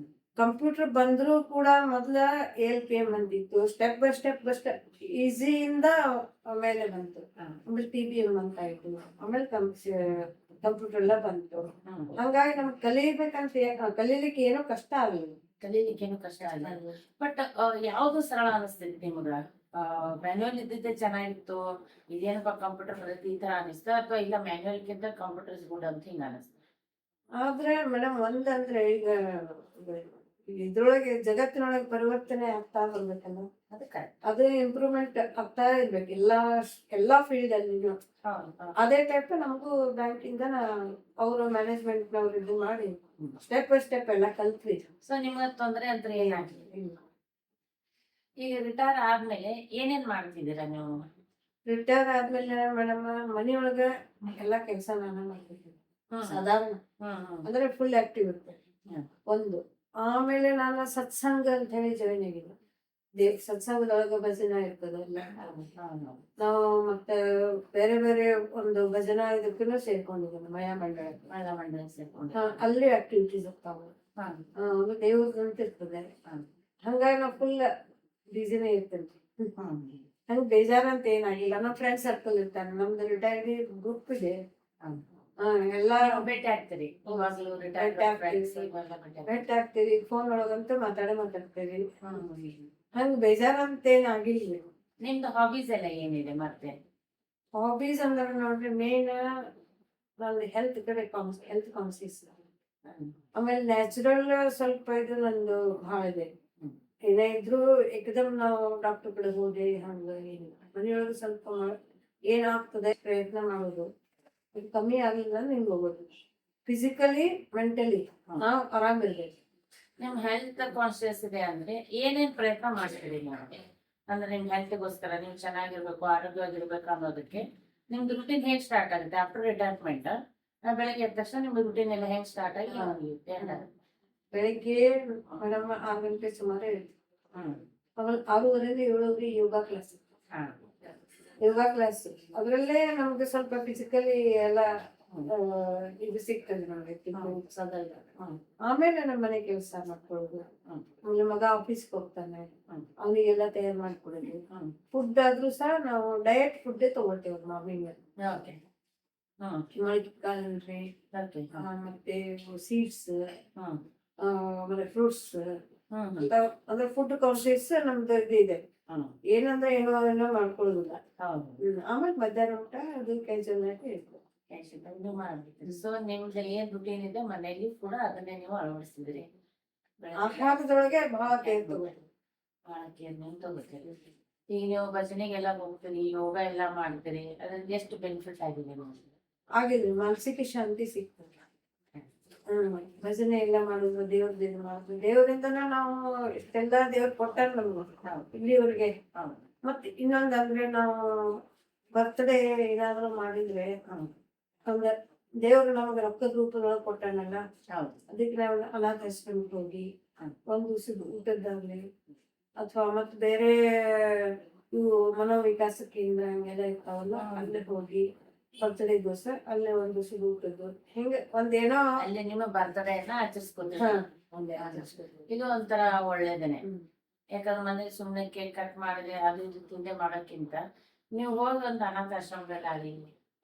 ಕಂಪ್ಯೂಟರ್ ಬಂದ್ರು ಕೂಡ ಮೊದ್ಲ ALPM ಬಂದಿತ್ತು, ಸ್ಟೆಪ್ ಬೈ ಸ್ಟೆಪ್ ಈಸಿಯಿಂದ ಆಮೇಲೆ ಬಂತು. ಆಮೇಲೆ TBM ಅಂತ ಆಯ್ತು, ಆಮೇಲೆ ಕಂಪ್ಯೂಟರ್ ಎಲ್ಲ ಬಂತು. ಹಂಗಾಗಿ ನಮ್ಗೆ ಕಲೀಲಿಕ್ಕೆ ಏನೋ ಕಷ್ಟ ಆಗಲಿಲ್ಲ.
ಕಲೀಲಿಕ್ಕೇನು ಕಷ್ಟ ಆಗಲ್ಲ. ಬಟ್ ಯಾವ್ದು ಸರಳ ಅನಿಸ್ತೈತಿ ನಿಮಗ? ಮ್ಯಾನ್ಯುವಲ್ ಇದ್ದಿದ್ದೆ ಚೆನ್ನಾಗಿತ್ತು, ಇದೇನಪ್ಪ ಕಂಪ್ಯೂಟರ್ ಬರುತ್ತೆ ಈ ತರ ಅನಿಸ್ತ, ಅಥವಾ ಇಲ್ಲ ಮ್ಯಾನ್ಯುವಲ್ಗಿಂತ ಕಂಪ್ಯೂಟರ್ ಇಸ್ ಗುಡ್ ಅಂತ ಹಿಂಗ ಅನಿಸ್ತ?
ಆದ್ರೆ ಮೇಡಮ್ ಒಂದಂದ್ರೆ, ಈಗ ಇದ್ರೊಳಗೆ ಜಗತ್ತಿನೊಳಗೆ ಪರಿವರ್ತನೆ ಆಗ್ತಾ ಬರ್ಬೇಕಲ್ಲ,
ಅದಕ್ಕೆ
ಅದು ಇಂಪ್ರೂವ್ಮೆಂಟ್ ಆಗ್ತಾ ಇರ್ಬೇಕು ಎಲ್ಲಾ ಫೀಲ್ಡ್ ಅಲ್ಲಿ. ಅದೇ ಟೈಪ್ ನಮಗೂ ಬ್ಯಾಂಕಿಂದ ಅವರು ಮ್ಯಾನೇಜ್ಮೆಂಟ್ ನವ್ರು ಇದು ಮಾಡಿ ಸ್ಟೆಪ್ ಬೈ ಸ್ಟೆಪ್ ಎಲ್ಲ ಕಲ್ತ್ವಿ.
ಸೊ ನಿಮ್ಗೆ ತೊಂದರೆ ಅಂತ ಏನಾಗಿಲ್ಲ? ಈಗ ರಿಟೈರ್ ಆದ್ಮೇಲೆ ಏನೇನ್ ಮಾಡ್ತಿದ್ದೀರಾ ನೀವು?
ರಿಟೈರ್ ಆದ್ಮೇಲೆ ಮೇಡಮ್ ಮನಿಯೊಳಗ ಎಲ್ಲಾ ಕೆಲಸ ನಾನು ಮಾಡ್ತಿದ್ದೀನಿ, ಸಾಧಾರಣ ಅಂದ್ರೆ ಫುಲ್ ಆಕ್ಟಿವ್ ಇರ್ತೇನೆ ಒಂದು. ಆಮೇಲೆ ನಾನು ಸತ್ಸಂಗ ಅಂತ ಹೇಳಿ ಜಾಯಿನ್ ಆಗಿದ್ದೆ. ಸತ್ಸಂಗದೊಳಗ ಭಜನಾ ಇರ್ತದಲ್ಲ, ನಾವು ಮತ್ತೆ ಬೇರೆ ಬೇರೆ ಒಂದು ಭಜನಾ ಇದಕ್ಕೂ ಸೇರ್ಕೊಂಡಿದ್ದೇನೆ, ಮಯಾ ಮಂಡಳ ಸೇರ್ಕೊಂಡು. ಅಲ್ಲಿ ಆಕ್ಟಿವಿಟೀಸ್ ಇರ್ತಾವ, ಒಂದು ದೇವ್ರದಂತ ಇರ್ತದೆ. ಹಂಗಾಗಿ ನಾವು ಫುಲ್ ಬಿಸಿನೇ ಇರ್ತೇನೆ. ಹಂಗ ಬೇಜಾರಂತ ಏನಾಗಿಲ್ಲ. ನಮ್ಮ ಫ್ರೆಂಡ್ ಸರ್ಕಲ್ ಇರ್ತಾನೆ, ನಮ್ದು ರಿಟೈರ್ಡ್ ಗ್ರೂಪ್ ಇದೆ. ಎಲ್ಲಾ
ಭೇಟಿ ಆಗ್ತೀರಿ?
ಭೇಟಿ ಆಗ್ತೀರಿ, ಫೋನ್ ಒಳಗಂತೂ ಮಾತಾಡ್ತೇವಿ. ಹಂಗ ಬೇಜಾರಂತ ಏನಾಗಿಲ್ಲ.
ನಿಮ್ದು ಹಾಬೀಸ್ ಎಲ್ಲ ಏನಿದೆ ಮತ್ತೆ?
ಹಾಬೀಸ್ ಅಂದ್ರೆ ನೋಡ್ರಿ, ಮೇನ್ ನಂದು ಹೆಲ್ತ್ ಕಡೆ ಹೆಲ್ತ್ ಕಾನ್ಸಿಯಸ್. ಆಮೇಲೆ ನ್ಯಾಚುರಲ್ ಸ್ವಲ್ಪ ಇದು ನಂದು ಬಹಳ ಇದೆ. ಏನೇ ಇದ್ರು ಏಕದಮ್ ನಾವು ಡಾಕ್ಟರ್ ಕಡೆ ಹೋಗಿ ಹಂಗ ಏನಿಲ್ಲ. ಮನೆಯೊಳಗೆ ಸ್ವಲ್ಪ ಏನಾಗ್ತದೆ ಪ್ರಯತ್ನ ಮಾಡೋದು, ಕಮ್ಮಿ ಆಗಿಲ್ಲ ನಿಮ್ಗೆ ಹೋಗೋದು. ಫಿಸಿಕಲಿ ಮೆಂಟಲಿ ನಾವು ಆರಾಮಿರ್ಬೇಕು.
ನಿಮ್ ಹೆಲ್ತ್ ಕಾನ್ಶಿಯಸ್ ಇದೆ ಅಂದ್ರೆ ಏನೇನ್ ಪ್ರಯತ್ನ ಮಾಡ್ತೀರಿ ನೀವು? ಅಂದ್ರೆ ನಿಮ್ ಹೆಲ್ತ್ಗೋಸ್ಕರ ನೀವು ಚೆನ್ನಾಗಿರ್ಬೇಕು, ಆರೋಗ್ಯವಾಗಿರ್ಬೇಕು ಅನ್ನೋದಕ್ಕೆ ನಿಮ್ದು ರುಟೀನ್ ಹೇಗ್ ಸ್ಟಾರ್ಟ್ ಆಗುತ್ತೆ ಆಫ್ಟರ್ ರಿಟೈರ್ಮೆಂಟ್? ಬೆಳಗ್ಗೆ ಎದ್ದ ತಕ್ಷಣ ನಿಮ್ದು ರುಟೀನ್ ಎಲ್ಲ ಹೆಂಗ್ ಸ್ಟಾರ್ಟ್ ಆಗಿ
ಬೆಳಿಗ್ಗೆ ಮೇಡಮ್ 6 ಗಂಟೆ ಸುಮಾರು ಹೇಳ್ತೀವಿ. ಆಮೇಲೆ 6:30 7 ಯೋಗ ಕ್ಲಾಸ್. ಯೋಗ ಕ್ಲಾಸ್ ಅದ್ರಲ್ಲೇ ನಮ್ಗೆ ಸ್ವಲ್ಪ ಫಿಸಿಕಲಿ ಎಲ್ಲ ಇದು ಸಿಗ್ತದೆ ನಮ್ಗೆ. ಆಮೇಲೆ ನಮ್ಮ ಮನೆ ಕೆಲಸ ಮಾಡ್ಕೊಳ್ಳೋದು. ಆಮೇಲೆ ಮಗ ಆಫೀಸ್ಗೆ ಹೋಗ್ತಾನೆ, ಅವನಿಗೆಲ್ಲ ತಯಾರು ಮಾಡ್ಕೊಡೋದು. ಫುಡ್ ಆದ್ರೂ ಸಹ ನಾವು ಡಯಟ್ ಫುಡ್ ತಗೊಳ್ತೇವೆ ಮಾರ್ನಿಂಗ್. ಮೊಳಕೆ ಮತ್ತೆ ಸೀಡ್ಸ್, ಆಮೇಲೆ ಫ್ರೂಟ್ಸ್, ಅಂದ್ರೆ ಫುಡ್ ಕಾನ್ಶಿಯಸ್ ನಮ್ದು ಇದು ಇದೆ. ಏನಂದ್ರೆ ಏನೋ ಮಾಡ್ಕೊಳ್ಳೋದಿಲ್ಲ. ಆಮೇಲೆ ಮಧ್ಯಾಹ್ನ ಊಟ ಅದು ಕೆಲ್ಸಕ್ಕೆ ಇರ್ತದೆ.
ಸೊ ನಿಮ್ದು ಏನ್ ರುಟೀನ್ ಇದೆ ಮನೆಯಲ್ಲಿ ಕೂಡ ಅದನ್ನೇ ನೀವು ಅಳವಡಿಸಿದ್ರಿ.
ಆಹಾರದೊಳಗೆ ಬಹಳ ಕೇರ್ ತಗೋತೀವಿ.
ಈಗ ನೀವು ಭಜನೆಗೆಲ್ಲ ಹೋಗ್ತೀರಿ, ಯೋಗ ಎಲ್ಲ ಮಾಡ್ತೀರಿ, ಅದ್ರಿಂದ ಎಷ್ಟು ಬೆನಿಫಿಟ್ ಆಗಿದೆ ನಿಮ್ಗೆ?
ಆಗಿದೆ, ಮಾನಸಿಕ ಶಾಂತಿ ಸಿಗ್ತದೆ. ಭಜನೆ ಎಲ್ಲ ಮಾಡುದು, ದೇವ್ರದಿಂದ ಮಾಡುದು, ದೇವರಿಂದನ ನಾವು ಇಷ್ಟೆಲ್ಲ ದೇವ್ರ ಕೊಟ್ಟಾರ ನಮ್ಗೆ ಇಲ್ಲಿವರೆಗೆ. ಮತ್ತೆ ಇನ್ನೊಂದಂದ್ರೆ ನಾವು ಬರ್ತ್ಡೇ ಏನಾದ್ರು ಮಾಡಿದ್ರೆ ಅಂದ್ರೆ ದೇವ್ರು ನಮ್ಗೆ ರೊಕ್ಕದ ರೂಪದೊಳಗೆ ಕೊಟ್ಟಾನಲ್ಲ, ಅದಕ್ಕೆ ನಾವು ಅನಾಥಾಶ್ರಮಕ್ಕೆ ಹೋಗಿ ಒಂದ್ ದಿವಸದ ಊಟದ್ದಾಗ್ಲಿ ಅಥವಾ ಮತ್ತೆ ಬೇರೆ ಇವು ಮನೋವಿಕಾಸ ಕೇಂದ್ರ ಹಂಗೆಲ್ಲ ಇರ್ತಾವಲ್ಲ, ಅಲ್ಲೇ ಹೋಗಿ ಬರ್ತ್ಡೇ ದಿವಸ ಅಲ್ಲೇ ಒಂದ್ ದಿವಸದ ಊಟದ್ದು ಹಿಂಗೆ ಒಂದೇನೋ
ಅಲ್ಲೇ ನಿಮ್ಮ ಬರ್ತಡೇನ ಆಚರಿಸ್ಕೊತೀವಿ. ಇದು ಒಂಥರ ಒಳ್ಳೇದೇನೆ. ಯಾಕಂದ್ರೆ ಮನೇಲಿ ಸುಮ್ನೆ ಕೇಕ್ ಕಟ್ ಮಾಡಿದ್ರೆ ಅದು ಇದು ತಿಂದೆ ಮಾಡೋಕ್ಕಿಂತ ನೀವು ಹೋಗಿ ಒಂದು ಅನಾಥಾಶ್ರಮಗಳಾಗಲಿ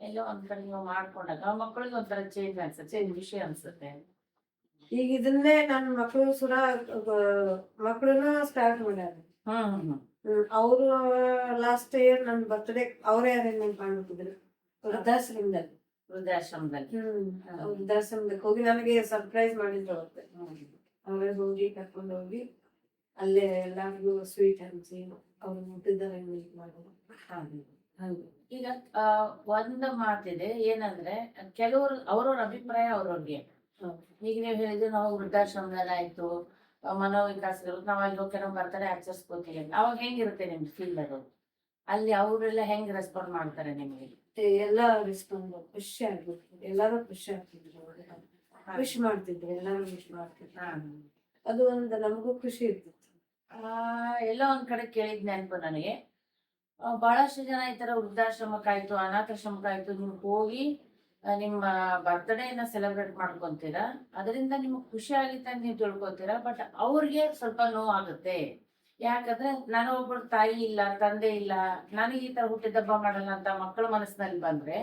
ಎಲ್ಲೋ ಒಂದ್ ಕಡೆ ನೀವು ಮಾಡ್ಕೊಂಡಾಗ ಮಕ್ಕಳಿಗೆ ಒಂಥರ ಚೇಂಜ್ ಅನ್ಸುತ್ತೆ, ಚೇಂಜ್ ವಿಷಯ ಅನ್ಸುತ್ತೆ.
ಈಗ ಇದನ್ನೇ ನನ್ನ ಮಕ್ಕಳು ಸುರ ಮಕ್ಕಳನ್ನ ಸ್ಟಾರ್ಟ್ ಮಾಡ್ಯಾರ. ಅವರು ಲಾಸ್ಟ್ ಇಯರ್ ನನ್ನ ಬರ್ತ್ಡೇ ಅವರೇ ಅರೇಂಜ್ಮೆಂಟ್ ಮಾಡ್ಬಿಟ್ಟಿದ್ರು ವೃದ್ಧಾಶ್ರಮದಲ್ಲಿ. ವೃದ್ಧಾಶ್ರಮದಕ್ಕೆ ಹೋಗಿ ನನಗೆ ಸರ್ಪ್ರೈಸ್ ಮಾಡಿದ್ರು ಅವತ್ತೆ. ಅವರೇ ಹೋಗಿ ಕರ್ಕೊಂಡು ಹೋಗಿ ಅಲ್ಲೇ ಎಲ್ಲಾರ್ಗು ಸ್ವೀಟ್ ಹಂಚಿ ಅವ್ರು ಮುಟ್ಟಿದ ಅರೇಂಜ್ಮೆಂಟ್ ಮಾಡೋದು.
ಈಗ ಒಂದು ಮಾತಿದೆ, ಏನಂದ್ರೆ ಕೆಲವರು ಅವ್ರವ್ರ ಅಭಿಪ್ರಾಯ ಅವ್ರವ್ರಿಗೆ. ಈಗ ನೀವು ಹೇಳಿದ್ರೆ ನಾವು ವೃದ್ಧಾಶ್ರಮದಲ್ಲಿ ಆಯ್ತು, ಮನೋವಿಕಾಸಗಳು ನಾವ್ ಅಲ್ಲಿ ಹೋಗಿ ಕೆಲವು ಬರ್ತಡೇ ಆಚರಿಸ್ಕೋತೀವಿ, ಅವಾಗ ಹೆಂಗಿರುತ್ತೆ ನಿಮ್ದು ಫೀಲ್ ಅದು? ಅಲ್ಲಿ ಅವರೆಲ್ಲ ಹೆಂಗ್ ರೆಸ್ಪಾಂಡ್ ಮಾಡ್ತಾರೆ ನಿಮ್ಗೆ?
ಎಲ್ಲ ರೆಸ್ಪಾಂಡ್ ಖುಷಿ ಆಗ್ಬಿಡ್ತಿದ್ರು, ಎಲ್ಲಾರು ಖುಷಿ ಆಗ್ತಿದ್ರು, ವಿಶ್ ಮಾಡ್ತಿದ್ರು, ಎಲ್ಲಾರು ವಿಶ್ ಮಾಡ್ತಿದ್ರು. ಅದು ಒಂದು ನಮಗೂ ಖುಷಿ ಇರ್ತಿತ್ತು.
ಎಲ್ಲ ಒಂದ್ ಕಡೆ ಕೇಳಿದ್ ನೆನಪು ನನಗೆ, ಬಹಳಷ್ಟು ಜನ ಈ ತರ ವೃದ್ಧಾಶ್ರಮಕ್ಕಾಯ್ತು ಅನಾಥಾಶ್ರಮಕ್ಕಾಯ್ತು ನೀವು ಹೋಗಿ ನಿಮ್ಮ ಬರ್ತ್ಡೇನ ಸೆಲೆಬ್ರೇಟ್ ಮಾಡ್ಕೊಂತೀರಾ, ಅದರಿಂದ ನಿಮ್ಗೆ ಖುಷಿ ಆಗಿತ್ತೆ ಅಂತ ನೀವು ತಿಳ್ಕೊತೀರಾ. ಬಟ್ ಅವ್ರಿಗೆ ಸ್ವಲ್ಪ ನೋವಾಗುತ್ತೆ. ಯಾಕಂದ್ರೆ ನಾನೊಬ್ಬಳು ತಾಯಿ ಇಲ್ಲ, ತಂದೆ ಇಲ್ಲ, ನನಗೆ ಈ ತರ ಹುಟ್ಟಿದಬ್ಬ ಮಾಡಲ್ಲ ಅಂತ ಮಕ್ಕಳ ಮನಸ್ಸಿನಲ್ಲಿ ಬಂದ್ರೆ,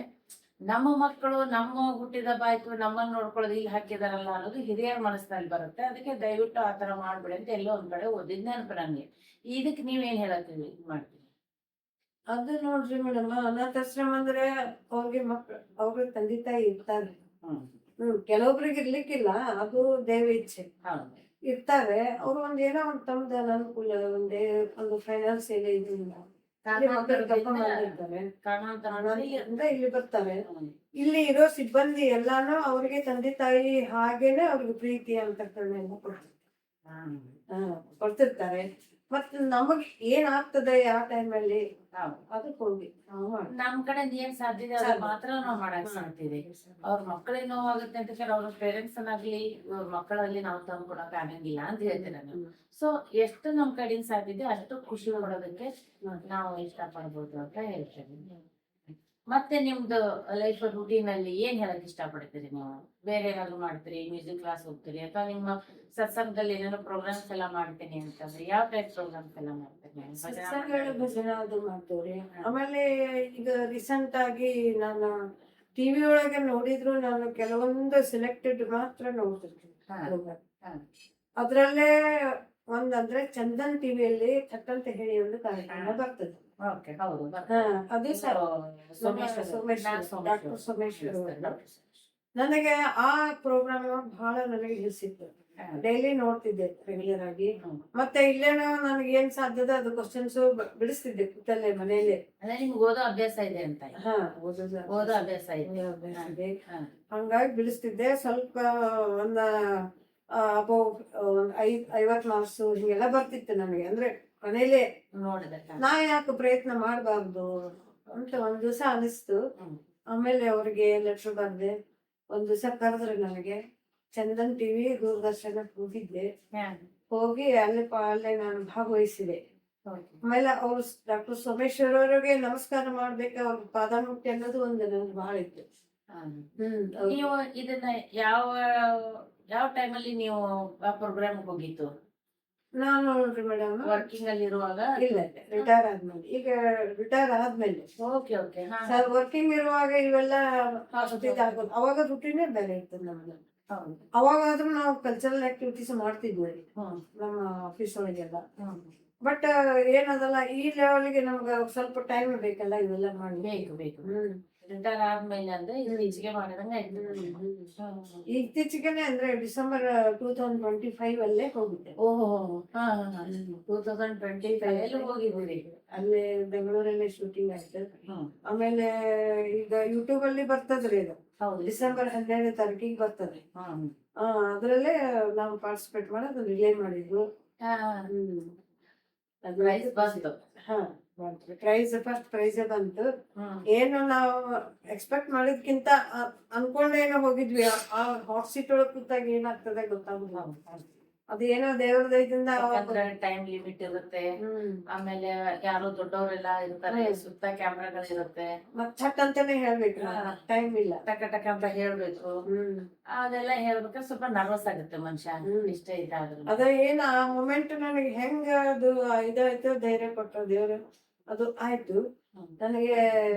ನಮ್ಮ ಮಕ್ಕಳು ನಮ್ಮ ಹುಟ್ಟಿದಬ್ಬ ಆಯ್ತು ನಮ್ಮನ್ನ ನೋಡ್ಕೊಳ್ಳೋದು ಇಲ್ಲಿ ಹಾಕಿದಾರಲ್ಲ ಅನ್ನೋದು ಹಿರಿಯರ ಮನಸ್ಸಿನಲ್ಲಿ ಬರುತ್ತೆ. ಅದಕ್ಕೆ ದಯವಿಟ್ಟು ಆ ತರ ಮಾಡ್ಬಿಡಿ ಅಂತ ಎಲ್ಲೋ ಒಂದ್ ಕಡೆ ಓದಿದ್ ನೆನಪು ನಂಗೆ. ಇದಕ್ಕೆ ನೀವೇನ್ ಹೇಳತ್ತೀವಿ ಮಾಡ್ತೀವಿ?
ಅದು ನೋಡ್ರಿ ಮೇಡಮ್, ಅನಾಥಾಶ್ರಮ ಅಂದ್ರೆ ಅವ್ರಿಗೆ ಅವ್ರ ತಂದೆ ತಾಯಿ ಇರ್ತಾರೆ. ಕೆಲವೊಬ್ರಿಗೆ ಇರ್ಲಿಕ್ಕಿಲ್ಲ, ಅದು ದೇವ ಇಚ್ಛೆ. ಇರ್ತಾರೆ ಅವ್ರು ಒಂದ್ ಏನೋ ಒಂದ್ ತಮ್ದ ಅನುಕೂಲ ಒಂದು ಫೈನಾನ್ಸಿಯಲ್ ಇದರಿಂದ ಇಲ್ಲಿ ಬರ್ತಾರೆ. ಇಲ್ಲಿ ಇರೋ ಸಿಬ್ಬಂದಿ ಎಲ್ಲಾನು ಅವ್ರಿಗೆ ತಂದೆ ತಾಯಿ ಹಾಗೇನೆ ಅವ್ರಿಗೆ ಪ್ರೀತಿ ಅಂತಕ್ಕಂಥ ಕೊಡ್ತಿರ್ತಾರೆ. ಮತ್ತೆ ನಮಗ್ ಏನ್ ಆಗ್ತದೆ ಯಾವ ಟೈಮಲ್ಲಿ ಅದಕ್ಕೆ ಹೋಗಿ
ನಮ್ ಕಡೆ ಏನ್ ಸಾಧ್ಯ ಇದೆ ಮಾತ್ರ ನಾವ್ ಮಾಡಕ್ ಸಾಧ್ಯ. ಅವ್ರ ಮಕ್ಕಳಿಗೆ ನೋವಾಗುತ್ತೆ ಅಂತ ಅವ್ರ ಪೇರೆಂಟ್ಸ್ ಆಗ್ಲಿ ಮಕ್ಕಳಲ್ಲಿ ನಾವು ತಂದು ಕೊಡಕ್ ಆಗಂಗಿಲ್ಲ ಅಂತ ಹೇಳ್ತೀರ ನೀವು. ಸೊ ಎಷ್ಟು ನಮ್ ಕಡೆಯಿಂದ ಸಾಧ್ಯ ಅಷ್ಟು ಖುಷಿ ಕೊಡೋದಕ್ಕೆ ನಾವು ಇಷ್ಟ ಪಡ್ಬೋದು ಅಂತ ಹೇಳ್ತೇವೆ. ಮತ್ತೆ ನಿಮ್ದು ಲೈಫ್ ರುಟೀನ್ ಅಲ್ಲಿ ಏನ್ ಹೇಳಕ್ ಇಷ್ಟ ಪಡ್ತೀರಿ ನೀವು? ಬೇರೆ ಏನಾದ್ರು ಮಾಡ್ತೀರಿ, ಮ್ಯೂಸಿಕ್ ಕ್ಲಾಸ್ ಹೋಗ್ತೀರಿ, ಅಥವಾ ನಿಮ್ಮ ಸತ್ಸಂಗದಲ್ಲಿ ಏನೇನೋ ಪ್ರೋಗ್ರಾಮ್ಸ್ ಎಲ್ಲ ಮಾಡ್ತೀನಿ ಅಂತಂದ್ರೆ ಯಾವ ಟೈಪ್ ಪ್ರೋಗ್ರಾಮ್ಸ್ ಎಲ್ಲ ಮಾಡ್ತೀನಿ?
ಭಜನೆ ಅದು ಮಾಡ್ತೇವ್ರಿ. ಆಮೇಲೆ ಈಗ ರೀಸೆಂಟ್ ಆಗಿ ನಾನು ಟಿವಿ ಒಳಗೆ ನೋಡಿದ್ರು ನಾನು ಕೆಲವೊಂದು ಸೆಲೆಕ್ಟೆಡ್ ಮಾತ್ರ ನೋಡ್ತಿರ್ತೀನಿ. ಅದ್ರಲ್ಲೇ ಒಂದಂದ್ರೆ ಚಂದನ್ ಟಿವಿಯಲ್ಲಿ ಥಟ್ಟಂತ ಹೇಳಿ ಒಂದು ಕಾರ್ಯಕ್ರಮ ಬರ್ತದೆ. ಅದು ಡಾಕ್ಟರ್ ಸೋಮೇಶ್ವರ್ ನನಗೆ ಆ ಪ್ರೋಗ್ರಾಮ್ ಬಹಳ ನನಗೆ ಹಿಡಿಸಿತ್ತು. ಡೈಲಿ ನೋಡ್ತಿದ್ದೆ ರೆಗ್ಯುಲರ್ ಆಗಿ. ಮತ್ತೆ ಇಲ್ಲೇನೋ ನನಗೆ ಏನ್ ಸಾಧ್ಯದ ಅದು ಕ್ವಶನ್ಸ್ ಬಿಡಿಸ್ತಿದ್ದೆ ಕೂತಲ್ಲೇ ಮನೆಯಲ್ಲೇ.
ಓದೋ ಅಭ್ಯಾಸ ಇದೆ ಅಂತ? ಓದೋ ಅಭ್ಯಾಸ
ಇದೆ, ಹಂಗಾಗಿ ಬಿಡಿಸ್ತಿದ್ದೆ. ಸ್ವಲ್ಪ ಒಂದ ಅಬೌವ್ 50 ಮಾರ್ಕ್ಸ್ ಹಿಂಗೆಲ್ಲ ಬರ್ತಿತ್ತು ನನಗೆ. ಅಂದ್ರೆ ಮನೇಲೆ
ನೋಡಿದೆ,
ನಾ ಯಾಕೆ ಪ್ರಯತ್ನ ಮಾಡಬಾರ್ದು ಅಂತ ಒಂದ್ ದಿವಸ ಅನಿಸ್ತು. ಆಮೇಲೆ ಅವ್ರಿಗೆ ಲೆಟರ್ ಬರ್ದೆ. ಒಂದ್ ದಿವಸ ಕರೆದ್ರೆ ನನಗೆ ಚಂದನ್ ಟಿವಿ ದೂರದರ್ಶನಕ್ಕೆ ಹೋಗಿದ್ದೆ. ಹೋಗಿ ಅಲ್ಲೇ ನಾನು ಭಾಗವಹಿಸಿದೆ. ಆಮೇಲೆ ಅವ್ರು ಡಾಕ್ಟರ್ ಸೋಮೇಶ್ವರ್ ಅವ್ರಿಗೆ ನಮಸ್ಕಾರ ಮಾಡ್ಬೇಕು, ಅವ್ರ ಪಾದ ಮುಟ್ಟಿ ಅನ್ನೋದು ಒಂದು ನನ್ಗೆ ಬಹಳ ಇತ್ತು.
ನೀವು ಇದನ್ನ ಯಾವ ಟೈಮಲ್ಲಿ ನೀವು ಆ ಪ್ರೋಗ್ರಾಮ್ ಹೋಗಿತ್ತು?
ನಾನು ನೋಡ್ರಿ ಮೇಡಮ್
ವರ್ಕಿಂಗ್ ಅಲ್ಲಿ ಇರುವಾಗ?
ಇಲ್ಲ, ರಿಟೈರ್ ಆದ್ಮೇಲೆ. ಈಗ ರಿಟೈರ್ ಆದ್ಮೇಲೆ ವರ್ಕಿಂಗ್ ಇರುವಾಗ ಇವೆಲ್ಲ ಅವಾಗ ರುಟೀನೇ ಬೇರೆ ಇರ್ತದೆ ನಮ್ದು.
ಹೌದು.
ಅವಾಗಾದ್ರೂ ನಾವು ಕಲ್ಚರಲ್ ಆಕ್ಟಿವಿಟೀಸ್ ಮಾಡ್ತಿದ್ವಿ
ಹ್ಮ್
ನಮ್ಮ ಆಫೀಸ್ ಒಳಗೆಲ್ಲ.
ಹ್ಮ್
ಬಟ್ ಏನದಲ್ಲ, ಈ ಲೆವೆಲ್ಗೆ ನಮ್ಗೆ ಸ್ವಲ್ಪ ಟೈಮ್ ಬೇಕಲ್ಲ ಇವೆಲ್ಲ ಮಾಡಿ.
ಬೇಕು. ರಿಟೈರ್ ಆದ್ಮೇಲೆ ಅಂದ್ರೆ ಇತ್ತೀಚೆಗೆ ಮಾಡಿದಂಗ ಆಯ್ತು.
ಇತ್ತೀಚೆಗೆನೆ ಅಂದ್ರೆ ಡಿಸೆಂಬರ್ 2025 ಅಲ್ಲೇ ಹೋಗಿದ್ದೆ.
ಓಹೋ 2025 ಅಲ್ಲಿ ಹೋಗಿದ್ದೀರಿ.
ಅಲ್ಲೇ ಬೆಂಗಳೂರಲ್ಲೇ ಶೂಟಿಂಗ್ ಆಯ್ತು. ಆಮೇಲೆ ಈಗ ಯೂಟ್ಯೂಬ್ ಅಲ್ಲಿ ಬರ್ತದ್ರಿ ಇದು.
ಹೌದು.
ಡಿಸೆಂಬರ್ 12ನೇ ತಾರೀಕಿಗೆ ಬರ್ತದೆ.
ಹ್ಮ್
ಅದ್ರಲ್ಲೇ ನಾವು ಪಾರ್ಟಿಸಿಪೇಟ್ ಮಾಡಿ ಅದನ್ನ ರಿಲೇ ಮಾಡಿದ್ವು. ಅದು
ಪ್ರೈಸ್ ಬಂತು.
ಹಾ ಪ್ರೈಸ್ ಫಸ್ಟ್ ಪ್ರೈಸ್ ಬಂತು. ಏನು ನಾವು ಎಕ್ಸ್ಪೆಕ್ಟ್ ಮಾಡಿದ್ಕಿಂತ ಅನ್ಕೊಂಡೇನೋ ಹೋಗಿದ್ವಿ. ಆ ಹಾಟ್ ಸೀಟ್ ಒಳಗ್ ಕೂತಾಗ ಏನಾಗ್ತದೆ ಗೊತ್ತಾಗುದಿಲ್ಲ. ಅದೇನೋ ದೇವ್ರ ದಯದಿಂದ
ಟೈಮ್ ಲಿಮಿಟ್ ಇರುತ್ತೆ. ಆಮೇಲೆ ಯಾರು ದೊಡ್ಡವರೆಲ್ಲ ಇರ್ತಾರೆ, ಸುತ್ತ ಕ್ಯಾಮ್ರಾಗಳು ಇರುತ್ತೆ.
ಮತ್ ಚಟ್ ಅಂತಾನೆ ಹೇಳ್ಬೇಕು, ಟೈಮ್ ಇಲ್ಲ.
ಟಕ ಟಕ ಅಂತ ಹೇಳ್ಬೇಕು. ಅದೆಲ್ಲ ಹೇಳ್ಬೇಕಾದ್ರೆ ಸ್ವಲ್ಪ ನರ್ವಸ್ ಆಗುತ್ತೆ ಮನುಷ್ಯ. ಇಷ್ಟ ಇದಾದ್ರು
ಅದ ಏನ್ ಆ ಮೂಮೆಂಟ್ ನನಗೆ ಹೆಂಗ ಅದು ಇದಾಯ್ತು, ಧೈರ್ಯ ಕೊಟ್ಟ ದೇವ್ರು. ಅದು ಆಯ್ತು. ನನಗೆ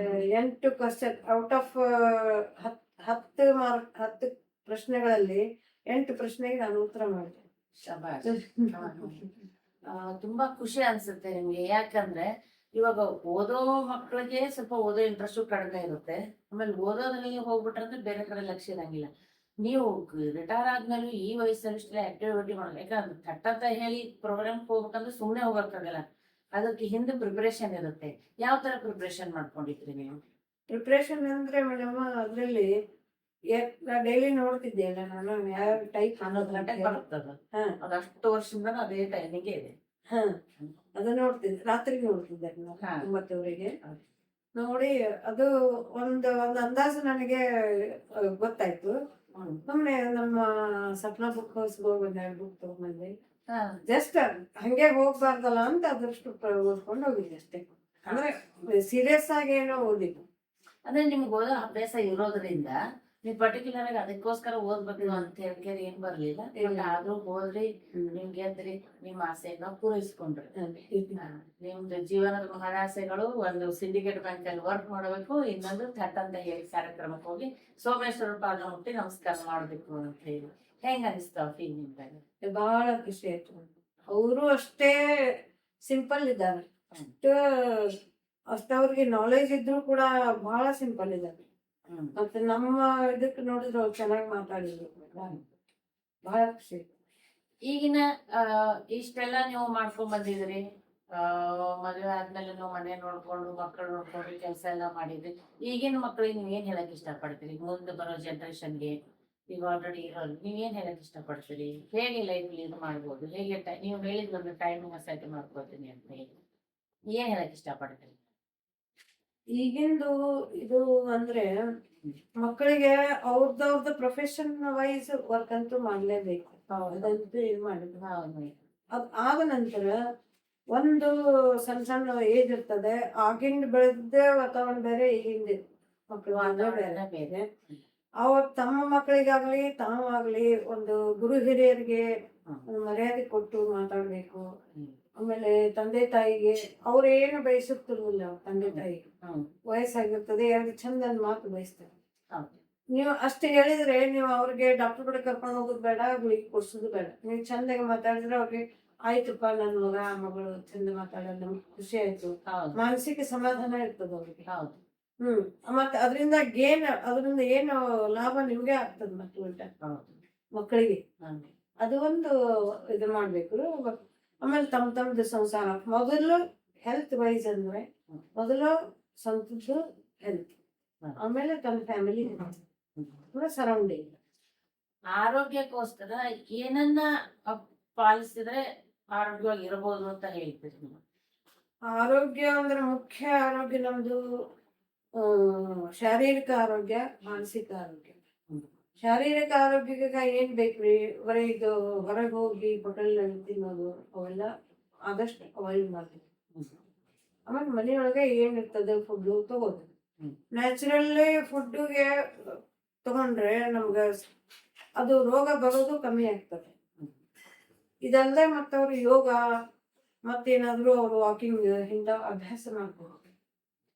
8 ಕ್ವಶನ್ ಔಟ್ ಆಫ್ 10 ಪ್ರಶ್ನೆಗಳಲ್ಲಿ 8 ಪ್ರಶ್ನೆಗೆ ನಾನು ಉತ್ತರ ಮಾಡಿದೆ.
ಶಬಾಷ್. ತುಂಬಾ ಖುಷಿ ಅನ್ಸುತ್ತೆ ನಿಮ್ಗೆ. ಯಾಕಂದ್ರೆ ಇವಾಗ ಓದೋ ಮಕ್ಕಳಿಗೆ ಸ್ವಲ್ಪ ಓದೋ ಇಂಟ್ರೆಸ್ಟ್ ಕಡಿಮೆ ಇರುತ್ತೆ. ಆಮೇಲೆ ಓದೋದ್ರಲ್ಲಿ ಹೋಗ್ಬಿಟ್ರಂದ್ರೆ ಬೇರೆ ಕಡೆ ಲಕ್ಷ್ಯ ಇರಂಗಿಲ್ಲ. ನೀವು ರಿಟೈರ್ ಆದ್ಮೇಲೆ ಈ ವಯಸ್ಸಲ್ಲಿ ಇಷ್ಟೇ ಆಕ್ಟಿವಿಟಿ ಮಾಡ್ಬೇಕು. ಯಾಕಂದ್ರೆ ಥಟ್ಟಂತ ಹೇಳಿ ಪ್ರೋಗ್ರಾಮ್ ಹೋಗ್ಬೇಕಂದ್ರೆ ಸುಮ್ನೆ ಹೋಗಕ್ಕಾಗಲ್ಲ. ಅದಕ್ಕೆ ಹಿಂದೆ ಪ್ರಿಪರೇಷನ್ ಇರುತ್ತೆ. ಯಾವ ತರ ಪ್ರಿಪರೇಷನ್ ಮಾಡ್ಕೊಂಡಿದ್ರಿ ನೀವು?
ಪ್ರಿಪ್ರೇಷನ್ ಅಂದ್ರೆ ಮೇಡಮ್ ಅದ್ರಲ್ಲಿ ಡೈಲಿ ನೋಡ್ತಿದ್ದೆ ಅಲ್ಲ ನಾನು ಯಾವ ಟೈಪ್
11 ಗಂಟೆಗೆ ಬರುತ್ತದ. ಅದಷ್ಟು ವರ್ಷದಿಂದ ಅದೇ ಟೈಮಿಗೆ ಇದೆ.
ಅದು ನೋಡ್ತಿದ್ದೆ, ರಾತ್ರಿ ನೋಡ್ತಿದ್ದೆ ನಾನು 9 ನೋಡಿ. ಅದು ಒಂದು ಅಂದಾಜು ನನಗೆ ಗೊತ್ತಾಯ್ತು. ಸುಮ್ನೆ ನಮ್ಮ ಸಪ್ನಾ ಬುಕ್ ಹೌಸ್ ಹೋಗಿ ಬುಕ್ ತಗೊಂಡ್ಬಂದೆ. ಜಸ್ಟ್ ಹಂಗೆ ಹೋಗ್ಬಾರ್ದಲ್ಲ ಅಂತ ಅದಷ್ಟು ಓದ್ಕೊಂಡು ಹೋಗಿದ್ದೆ ಅಷ್ಟೇ. ಅಂದ್ರೆ ಸೀರಿಯಸ್ ಆಗಿ ಏನೋ ಓದಿದ್ದು.
ಅಂದ್ರೆ ನಿಮ್ಗೆ ಓದೋ ಅಭ್ಯಾಸ ಇರೋದ್ರಿಂದ ನೀವು ಪರ್ಟಿಕ್ಯುಲರ್ ಆಗಿ ಅದಕ್ಕೋಸ್ಕರ ಓದ್ಬೇಕು ಅಂತ ಹೇಳಿ ಏನ್ ಬರ್ಲಿಲ್ಲ. ಆದ್ರೂ ಹೋದ್ರಿ, ನಿಮ್ಗೆ ಅಂದ್ರಿ ನಿಮ್ಮ ಆಸೆಗಳನ್ನ ಪೂರೈಸ್ಕೊಂಡ್ರಿ. ನಿಮ್ದು ಜೀವನದ ಮಹಾನಾಸೆಗಳು ಒಂದು ಸಿಂಡಿಕೇಟ್ ಬ್ಯಾಂಕ್ ಅಲ್ಲಿ ವರ್ಕ್ ಮಾಡಬೇಕು, ಇನ್ನೊಂದು ಥಟ್ ಅಂತ ಹೇಳಿ ಕಾರ್ಯಕ್ರಮಕ್ಕೆ ಹೋಗಿ ಸೋಮೇಶ್ವರ ಪಾದ ಮುಟ್ಟಿ ನಮಸ್ಕಾರ ಮಾಡ್ಬೇಕು ಅಂತ ಹೇಳಿ. ಹೆಂಗ ಅನಿಸ್ತಾವ ಫೀಲ್ ನಿಮ್ಗೆ?
ಬಹಳ ಖುಷಿ ಆಯ್ತು. ಅವರು ಅಷ್ಟೇ ಸಿಂಪಲ್ ಇದ್ದಾರೆ. ಅಷ್ಟ ಅವ್ರಿಗೆ ನಾಲೆಜ್ ಇದ್ರು ಕೂಡ ಬಹಳ ಸಿಂಪಲ್ ಇದ್ದಾರೆ. ಮತ್ತೆ ನಮ್ಮ ಇದಕ್ಕೆ ನೋಡಿದ್ರೆ ಅವ್ರು ಚೆನ್ನಾಗಿ ಮಾತಾಡಿದ್ರು. ಬಹಳ ಖುಷಿ.
ಈಗಿನ ಇಷ್ಟೆಲ್ಲ ನೀವು ಮಾಡ್ಕೊಂಡ್ ಬಂದಿದ್ರಿ. ಮದುವೆ ಆದ್ಮೇಲೆ ನೀವು ಮನೆ ನೋಡ್ಕೊಂಡು ಮಕ್ಕಳು ನೋಡ್ಕೊಂಡು ಕೆಲಸ ಎಲ್ಲ ಮಾಡಿದ್ರಿ. ಈಗಿನ ಮಕ್ಕಳಿಗೆ ನೀವ್ ಏನ್ ಹೇಳಕ್ ಇಷ್ಟಪಡ್ತೀರಿ? ಮುಂದೆ ಬರೋ ಜನರೇಷನ್ಗೆ ಈಗ ಆಲ್ರೆಡಿ ಇರೋದು ನೀವೇನ್ ಹೇಳಕ್ ಇಷ್ಟಪಡ್ತೀರಿ? ಹೇಗೆ ಲೈಫ್ ಲೀಡ್ ಮಾಡ್ಬೋದು? ಹೇಗೆ ನೀವು ಹೇಳಿದ್ರೊಂದು ಟೈಮ್ ಸೆಟ್ ಮಾಡ್ಕೋತೀನಿ ಅಂತ ಹೇಳಿ ಏನ್ ಹೇಳಕ್ ಇಷ್ಟಪಡ್ತೀರಿ?
ಈಗಿಂದು ಇದು ಅಂದ್ರೆ ಮಕ್ಕಳಿಗೆ ಅವ್ರದ್ದು ಪ್ರೊಫೆಷನ್ ವೈಸ್ ವರ್ಕ್ ಅಂತೂ ಮಾಡ್ಲೇಬೇಕು. ಅದಂತೂ ಇದು ಮಾಡಿದ್ರು. ಅದ್ ಆದ ನಂತರ ಒಂದು ಸಣ್ಣ ಸಣ್ಣ ಏಜ್ ಇರ್ತದೆ. ಆಗಿಂದ ಬೆಳೆದ ವಾತಾವರಣ ಬೇರೆ, ಈಗಿಂದ ಮಕ್ಕಳು ಬೇರೆ. ಅವ್ರ ತಮ್ಮ ಮಕ್ಕಳಿಗಾಗ್ಲಿ ತಾವಾಗ್ಲಿ ಒಂದು ಗುರು ಹಿರಿಯರಿಗೆ ಒಂದು ಮರ್ಯಾದೆ ಕೊಟ್ಟು ಮಾತಾಡ್ಬೇಕು. ಆಮೇಲೆ ತಂದೆ ತಾಯಿಗೆ ಅವ್ರೇನು ಬಯಸುತ್ತಿರ್ಲಿಲ್ಲ. ತಂದೆ ತಾಯಿಗೆ ವಯಸ್ಸಾಗಿರ್ತದೆ, 2 ಚಂದ ಮಾತು ಬಯಸ್ತಾರೆ. ನೀವು ಅಷ್ಟು ಹೇಳಿದ್ರೆ ನೀವು ಅವ್ರಿಗೆ ಡಾಕ್ಟರ್ ಕಡೆ ಕರ್ಕೊಂಡು ಹೋಗೋದು ಬೇಡ, ಗುಳಿಗೆ ಕೊಡ್ಸೋದು ಬೇಡ. ನೀವು ಚಂದಾಗಿ ಮಾತಾಡಿದ್ರೆ ಅವ್ರಿಗೆ ಆಯ್ತಪ್ಪ ನನ್ನ ಮಗ ಮಗಳು ಚಂದ ಮಾತಾಡೋದು ನಮ್ಗೆ ಖುಷಿ ಆಯ್ತು, ಮಾನಸಿಕ ಸಮಾಧಾನ ಇರ್ತದ ಅವ್ರಿಗೆ. ಮತ್ತೆ ಅದರಿಂದ ಏನು ಲಾಭ ನಿಮ್ಗೆ ಆಗ್ತದ ಮಕ್ಕಳಿಗೆ. ಅದು ಒಂದು ಇದು ಮಾಡ್ಬೇಕು. ಆಮೇಲೆ ತಮ್ಮದು ಸಂಸಾರ ಮೊದಲು ಹೆಲ್ತ್ ವೈಸ್ ಅಂದ್ರೆ ಮೊದಲು ಸ್ವಂತದ್ದು ಹೆಲ್ತ್, ಆಮೇಲೆ ತಮ್ಮ ಫ್ಯಾಮಿಲಿ ಸರೌಂಡಿಂಗ್.
ಆರೋಗ್ಯಕ್ಕೋಸ್ಕರ ಏನನ್ನ ಪಾಲಿಸಿದ್ರೆ ಆರೋಗ್ಯವಾಗಿ ಇರಬಹುದು ಅಂತ ಹೇಳ್ತೀರಿ ನೀವು?
ಆರೋಗ್ಯ ಅಂದ್ರೆ ಮುಖ್ಯ ಆರೋಗ್ಯ ನಮ್ದು ಶಾರೀರಿಕ ಆರೋಗ್ಯ, ಮಾನಸಿಕ ಆರೋಗ್ಯ. ಶಾರೀರಿಕ ಆರೋಗ್ಯಕ್ಕೆ ಏನ್ ಬೇಕ್ರಿ? ಬರೀ ಇದು ಹೊರಗೆ ಹೋಗಿ ಹೋಟೆಲ್ ತಿನ್ನೋದು ಅವೆಲ್ಲ ಆದಷ್ಟು ಅವಾಯ್ಡ್ ಮಾಡ್ತೀವಿ. ಆಮೇಲೆ ಮನೆಯೊಳಗೆ ಏನಿರ್ತದೆ ಫುಡ್ ತಗೋದು. ನ್ಯಾಚುರಲ್ ಫುಡ್ಗೆ ತಗೊಂಡ್ರೆ ನಮ್ಗೆ ಅದು ರೋಗ ಬರೋದು ಕಮ್ಮಿ ಆಗ್ತದೆ. ಇದಲ್ಲದೆ ಮತ್ತವ್ರು ಯೋಗ ಮತ್ತೇನಾದ್ರು ಅವ್ರು ವಾಕಿಂಗ್ ಇಂಥ ಅಭ್ಯಾಸ ಮಾಡ್ಬೋದು.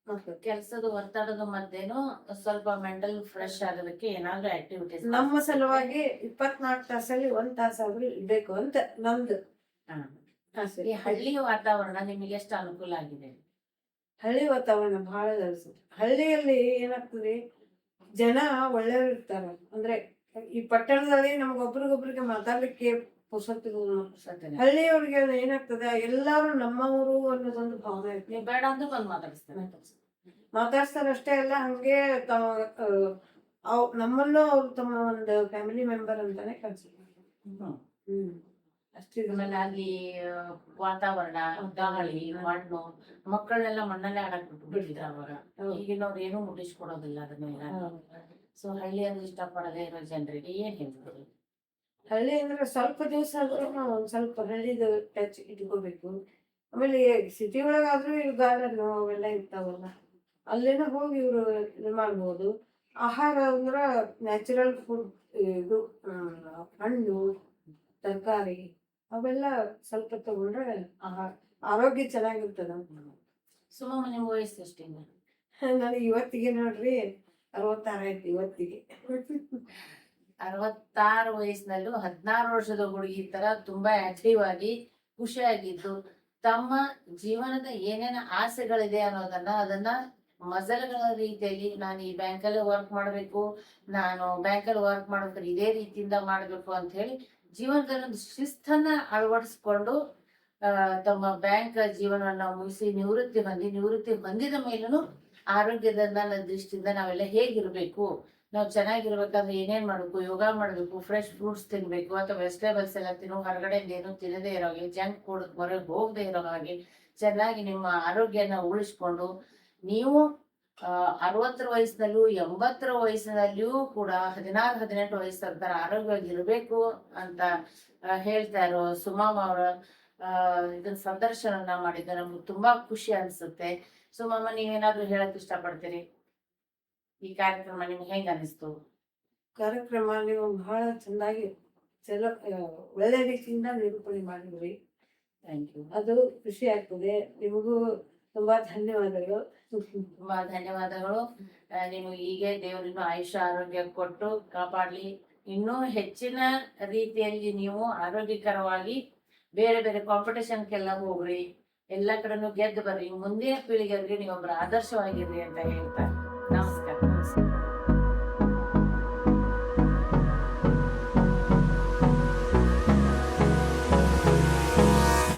ಮತ್ತೆ
ಕೆಲಸದ ಒತ್ತಡದ ಮಧ್ಯೆನೂ ಸ್ವಲ್ಪ ಮೆಂಟಲ್ ಫ್ರೆಶ್ ಆಗೋದಕ್ಕೆ ಏನಾದ್ರೂ ಆಕ್ಟಿವಿಟೀಸ್
ನಮ್ಮ ಸಲುವಾಗಿ 24 ತಾಸಲ್ಲಿ 1 ತಾಸಾದ್ರೂ ಇರ್ಬೇಕು ಅಂತ ನಮ್ದು ಆಸೆ.
ಈ ಹಳ್ಳಿ ವಾತಾವರಣ ನಿಮಗೆ ಎಷ್ಟು ಅನುಕೂಲ ಆಗಿದೆ?
ಹಳ್ಳಿ ವಾತಾವರಣ ಬಹಳ ಹಳ್ಳಿಯಲ್ಲಿ ಏನಾಗ್ತದೆ, ಜನ ಒಳ್ಳೆಯವ್ರು ಇರ್ತಾರ. ಅಂದ್ರೆ ಈ ಪಟ್ಟಣದಲ್ಲಿ ನಮ್ಗೊಬ್ರಿಗೊಬ್ರಿಗೆ ಮಾತಾಡ್ಲಿಕ್ಕೆ ಪುರ್ಸೊತ್ತಿಲ್ಲ. ಹಳ್ಳಿಯವ್ರಿಗೆ ಏನಾಗ್ತದೆ, ಎಲ್ಲಾರು ನಮ್ಮವರು ಅನ್ನೋದೊಂದು ಭಾವನೆ ಇರ್ತದೆ.
ನೀವು ಬೇಡ ಅಂದ್ರೆ ಬಂದು
ಮಾತಾಡ್ಸ್ತಾರ ಅಷ್ಟೇ ಅಲ್ಲ, ಹಂಗೆ ನಮ್ಮನ್ನು ಅವ್ರು ತಮ್ಮ ಒಂದು ಫ್ಯಾಮಿಲಿ ಮೆಂಬರ್ ಅಂತಾನೆ ಕನ್ಸಿಡ್ತಾರೆ.
ಆಮೇಲೆ ಅಲ್ಲಿ ವಾತಾವರಣ, ಗಾಳಿ, ಮಣ್ಣು, ಮಕ್ಕಳನ್ನೆಲ್ಲ ಮಣ್ಣಲ್ಲೇ ಆಡಕ್ ಬಿಟ್ಟಿದ್ರು ಅವಾಗ. ಈಗಿನವ್ರು ಏನೂ ಮುಟ್ಟಿಸ್ಕೊಡೋದಿಲ್ಲ ಅದನ್ನೆಲ್ಲ. ಸೊ ಹಳ್ಳಿ ಅಂದ್ರೆ ಇಷ್ಟಪಡದೆ ಇರೋ ಜನರಿಗೆ ಏನ್ ಹೇಳ್ತಾರೆ?
ಹಳ್ಳಿ ಅಂದ್ರೆ ಸ್ವಲ್ಪ ದಿವಸ ಆದ್ರೂ ನಾವು ಒಂದ್ ಸ್ವಲ್ಪ ಹಳ್ಳಿದು ಟಚ್ ಇಟ್ಕೋಬೇಕು. ಆಮೇಲೆ ಸಿಟಿ ಒಳಗಾದ್ರೂ ಈಗ ಗಾರ್ಡನ್ ಅವೆಲ್ಲ ಇರ್ತಾವಲ್ಲ, ಅಲ್ಲೇನೋ ಹೋಗಿ ಇವ್ರು ಇದು ಮಾಡ್ಬೋದು. ಆಹಾರ ಅಂದ್ರ ನ್ಯಾಚುರಲ್ ಫುಡ್, ಇದು ಹಣ್ಣು ತರಕಾರಿ ಅವೆಲ್ಲ ಸ್ವಲ್ಪ ತಗೊಂಡ್ರೆ ಆರೋಗ್ಯ ಚೆನ್ನಾಗಿರ್ತದ.
ಸುಮ್ಮನೆ ನಿಮ್ ವಯಸ್ಸು ಎಷ್ಟಿಂದ?
ನನಗೆ ಇವತ್ತಿಗೆ ನೋಡ್ರಿ 66 ಆಯ್ತು ಇವತ್ತಿಗೆ.
66 ವಯಸ್ಸಿನಲ್ಲೂ 16 ವರ್ಷದ ಹುಡುಗಿ ತರ ತುಂಬಾ ಆಕ್ಟಿವ್ ಆಗಿ ಖುಷಿಯಾಗಿದ್ದು, ತಮ್ಮ ಜೀವನದ ಏನೇನ ಆಸೆಗಳಿದೆ ಅನ್ನೋದನ್ನ ಅದನ್ನ ಮಜಲುಗಳ ರೀತಿಯಲ್ಲಿ, ನಾನು ಈ ಬ್ಯಾಂಕಲ್ಲಿ ವರ್ಕ್ ಮಾಡ್ಬೇಕು, ನಾನು ಬ್ಯಾಂಕಲ್ಲಿ ವರ್ಕ್ ಮಾಡ್ಬೇಕಾದ್ರೆ ಇದೇ ರೀತಿಯಿಂದ ಮಾಡ್ಬೇಕು ಅಂತ ಹೇಳಿ ಜೀವನದಲ್ಲಿ ಒಂದು ಶಿಸ್ತನ್ನ ಅಳವಡಿಸ್ಕೊಂಡು ತಮ್ಮ ಬ್ಯಾಂಕ್ ಜೀವನವನ್ನ ಮುಗಿಸಿ ನಿವೃತ್ತಿ ಹೊಂದಿದ ಮೇಲೂ ಆರೋಗ್ಯದ ದೃಷ್ಟಿಯಿಂದ ನಾವೆಲ್ಲ ಹೇಗಿರ್ಬೇಕು, ನಾವು ಚೆನ್ನಾಗಿರ್ಬೇಕಾದ್ರೆ ಏನೇನ್ ಮಾಡ್ಬೇಕು, ಯೋಗ ಮಾಡ್ಬೇಕು, ಫ್ರೆಶ್ ಫ್ರೂಟ್ಸ್ ತಿನ್ಬೇಕು, ಅಥವಾ ವೆಜಿಟೇಬಲ್ಸ್ ಎಲ್ಲ ಹೊರಗಡೆ ಏನು ತಿನ್ನದೇ ಇರೋ ಹಾಗೆ, ಜಂಕ್ ಫುಡ್ ಹೊರಗೆ ಹೋಗದೆ ಇರೋ ಹಾಗೆ ಚೆನ್ನಾಗಿ ನಿಮ್ಮ ಆರೋಗ್ಯನ ಉಳಿಸ್ಕೊಂಡು ನೀವು 60 ವಯಸ್ಸಿನಲ್ಲೂ 80 ವಯಸ್ಸಿನಲ್ಲಿಯೂ ಕೂಡ 16-18 ವಯಸ್ಸರ ತರ ಆರೋಗ್ಯವಾಗಿರ್ಬೇಕು ಅಂತ ಹೇಳ್ತಾ ಇರೋ ಸುಮಾಮ ಅವರ ಇದನ್ನ ಸಂದರ್ಶನ ಮಾಡಿದ್ರೆ ನಮ್ಗೆ ತುಂಬಾ ಖುಷಿ ಅನ್ಸುತ್ತೆ. ಸುಮಾಮ, ನೀವೇನಾದ್ರೂ ಹೇಳಕ್ ಇಷ್ಟಪಡ್ತೀರಿ? ಈ ಕಾರ್ಯಕ್ರಮ ನಿಮ್ಗೆ ಹೆಂಗ ಅನಿಸ್ತು?
ಕಾರ್ಯಕ್ರಮ ನೀವು ಬಹಳ ಚೆನ್ನಾಗಿ ಚಲೋ ಒಳ್ಳೆ ರೀತಿಯಿಂದ ನಿರೂಪಣೆ ಮಾಡಿದ್ರಿ.
Thank you.
ಅದು ಖುಷಿ ಆಗ್ತದೆ. ನಿಮಗೂ ತುಂಬಾ ಧನ್ಯವಾದಗಳು.
ತುಂಬಾ ಧನ್ಯವಾದಗಳು. ನಿಮಗೆ ಹೀಗೆ ದೇವರಿನ ಆಯುಷ್ಯ ಆರೋಗ್ಯ ಕೊಟ್ಟು ಕಾಪಾಡ್ಲಿ. ಇನ್ನೂ ಹೆಚ್ಚಿನ ರೀತಿಯಲ್ಲಿ ನೀವು ಆರೋಗ್ಯಕರವಾಗಿ ಬೇರೆ ಬೇರೆ ಕಾಂಪಿಟೇಷನ್ಗೆಲ್ಲ ಹೋಗ್ರಿ, ಎಲ್ಲ ಕಡೆನೂ ಗೆದ್ದು ಬರ್ರಿ, ಮುಂದಿನ ಪೀಳಿಗೆಗೆ ನೀವೊಬ್ಬರ ಆದರ್ಶವಾಗಿರ್ರಿ ಅಂತ ಹೇಳ್ತಾರೆ. ನಮಸ್ಕಾರ.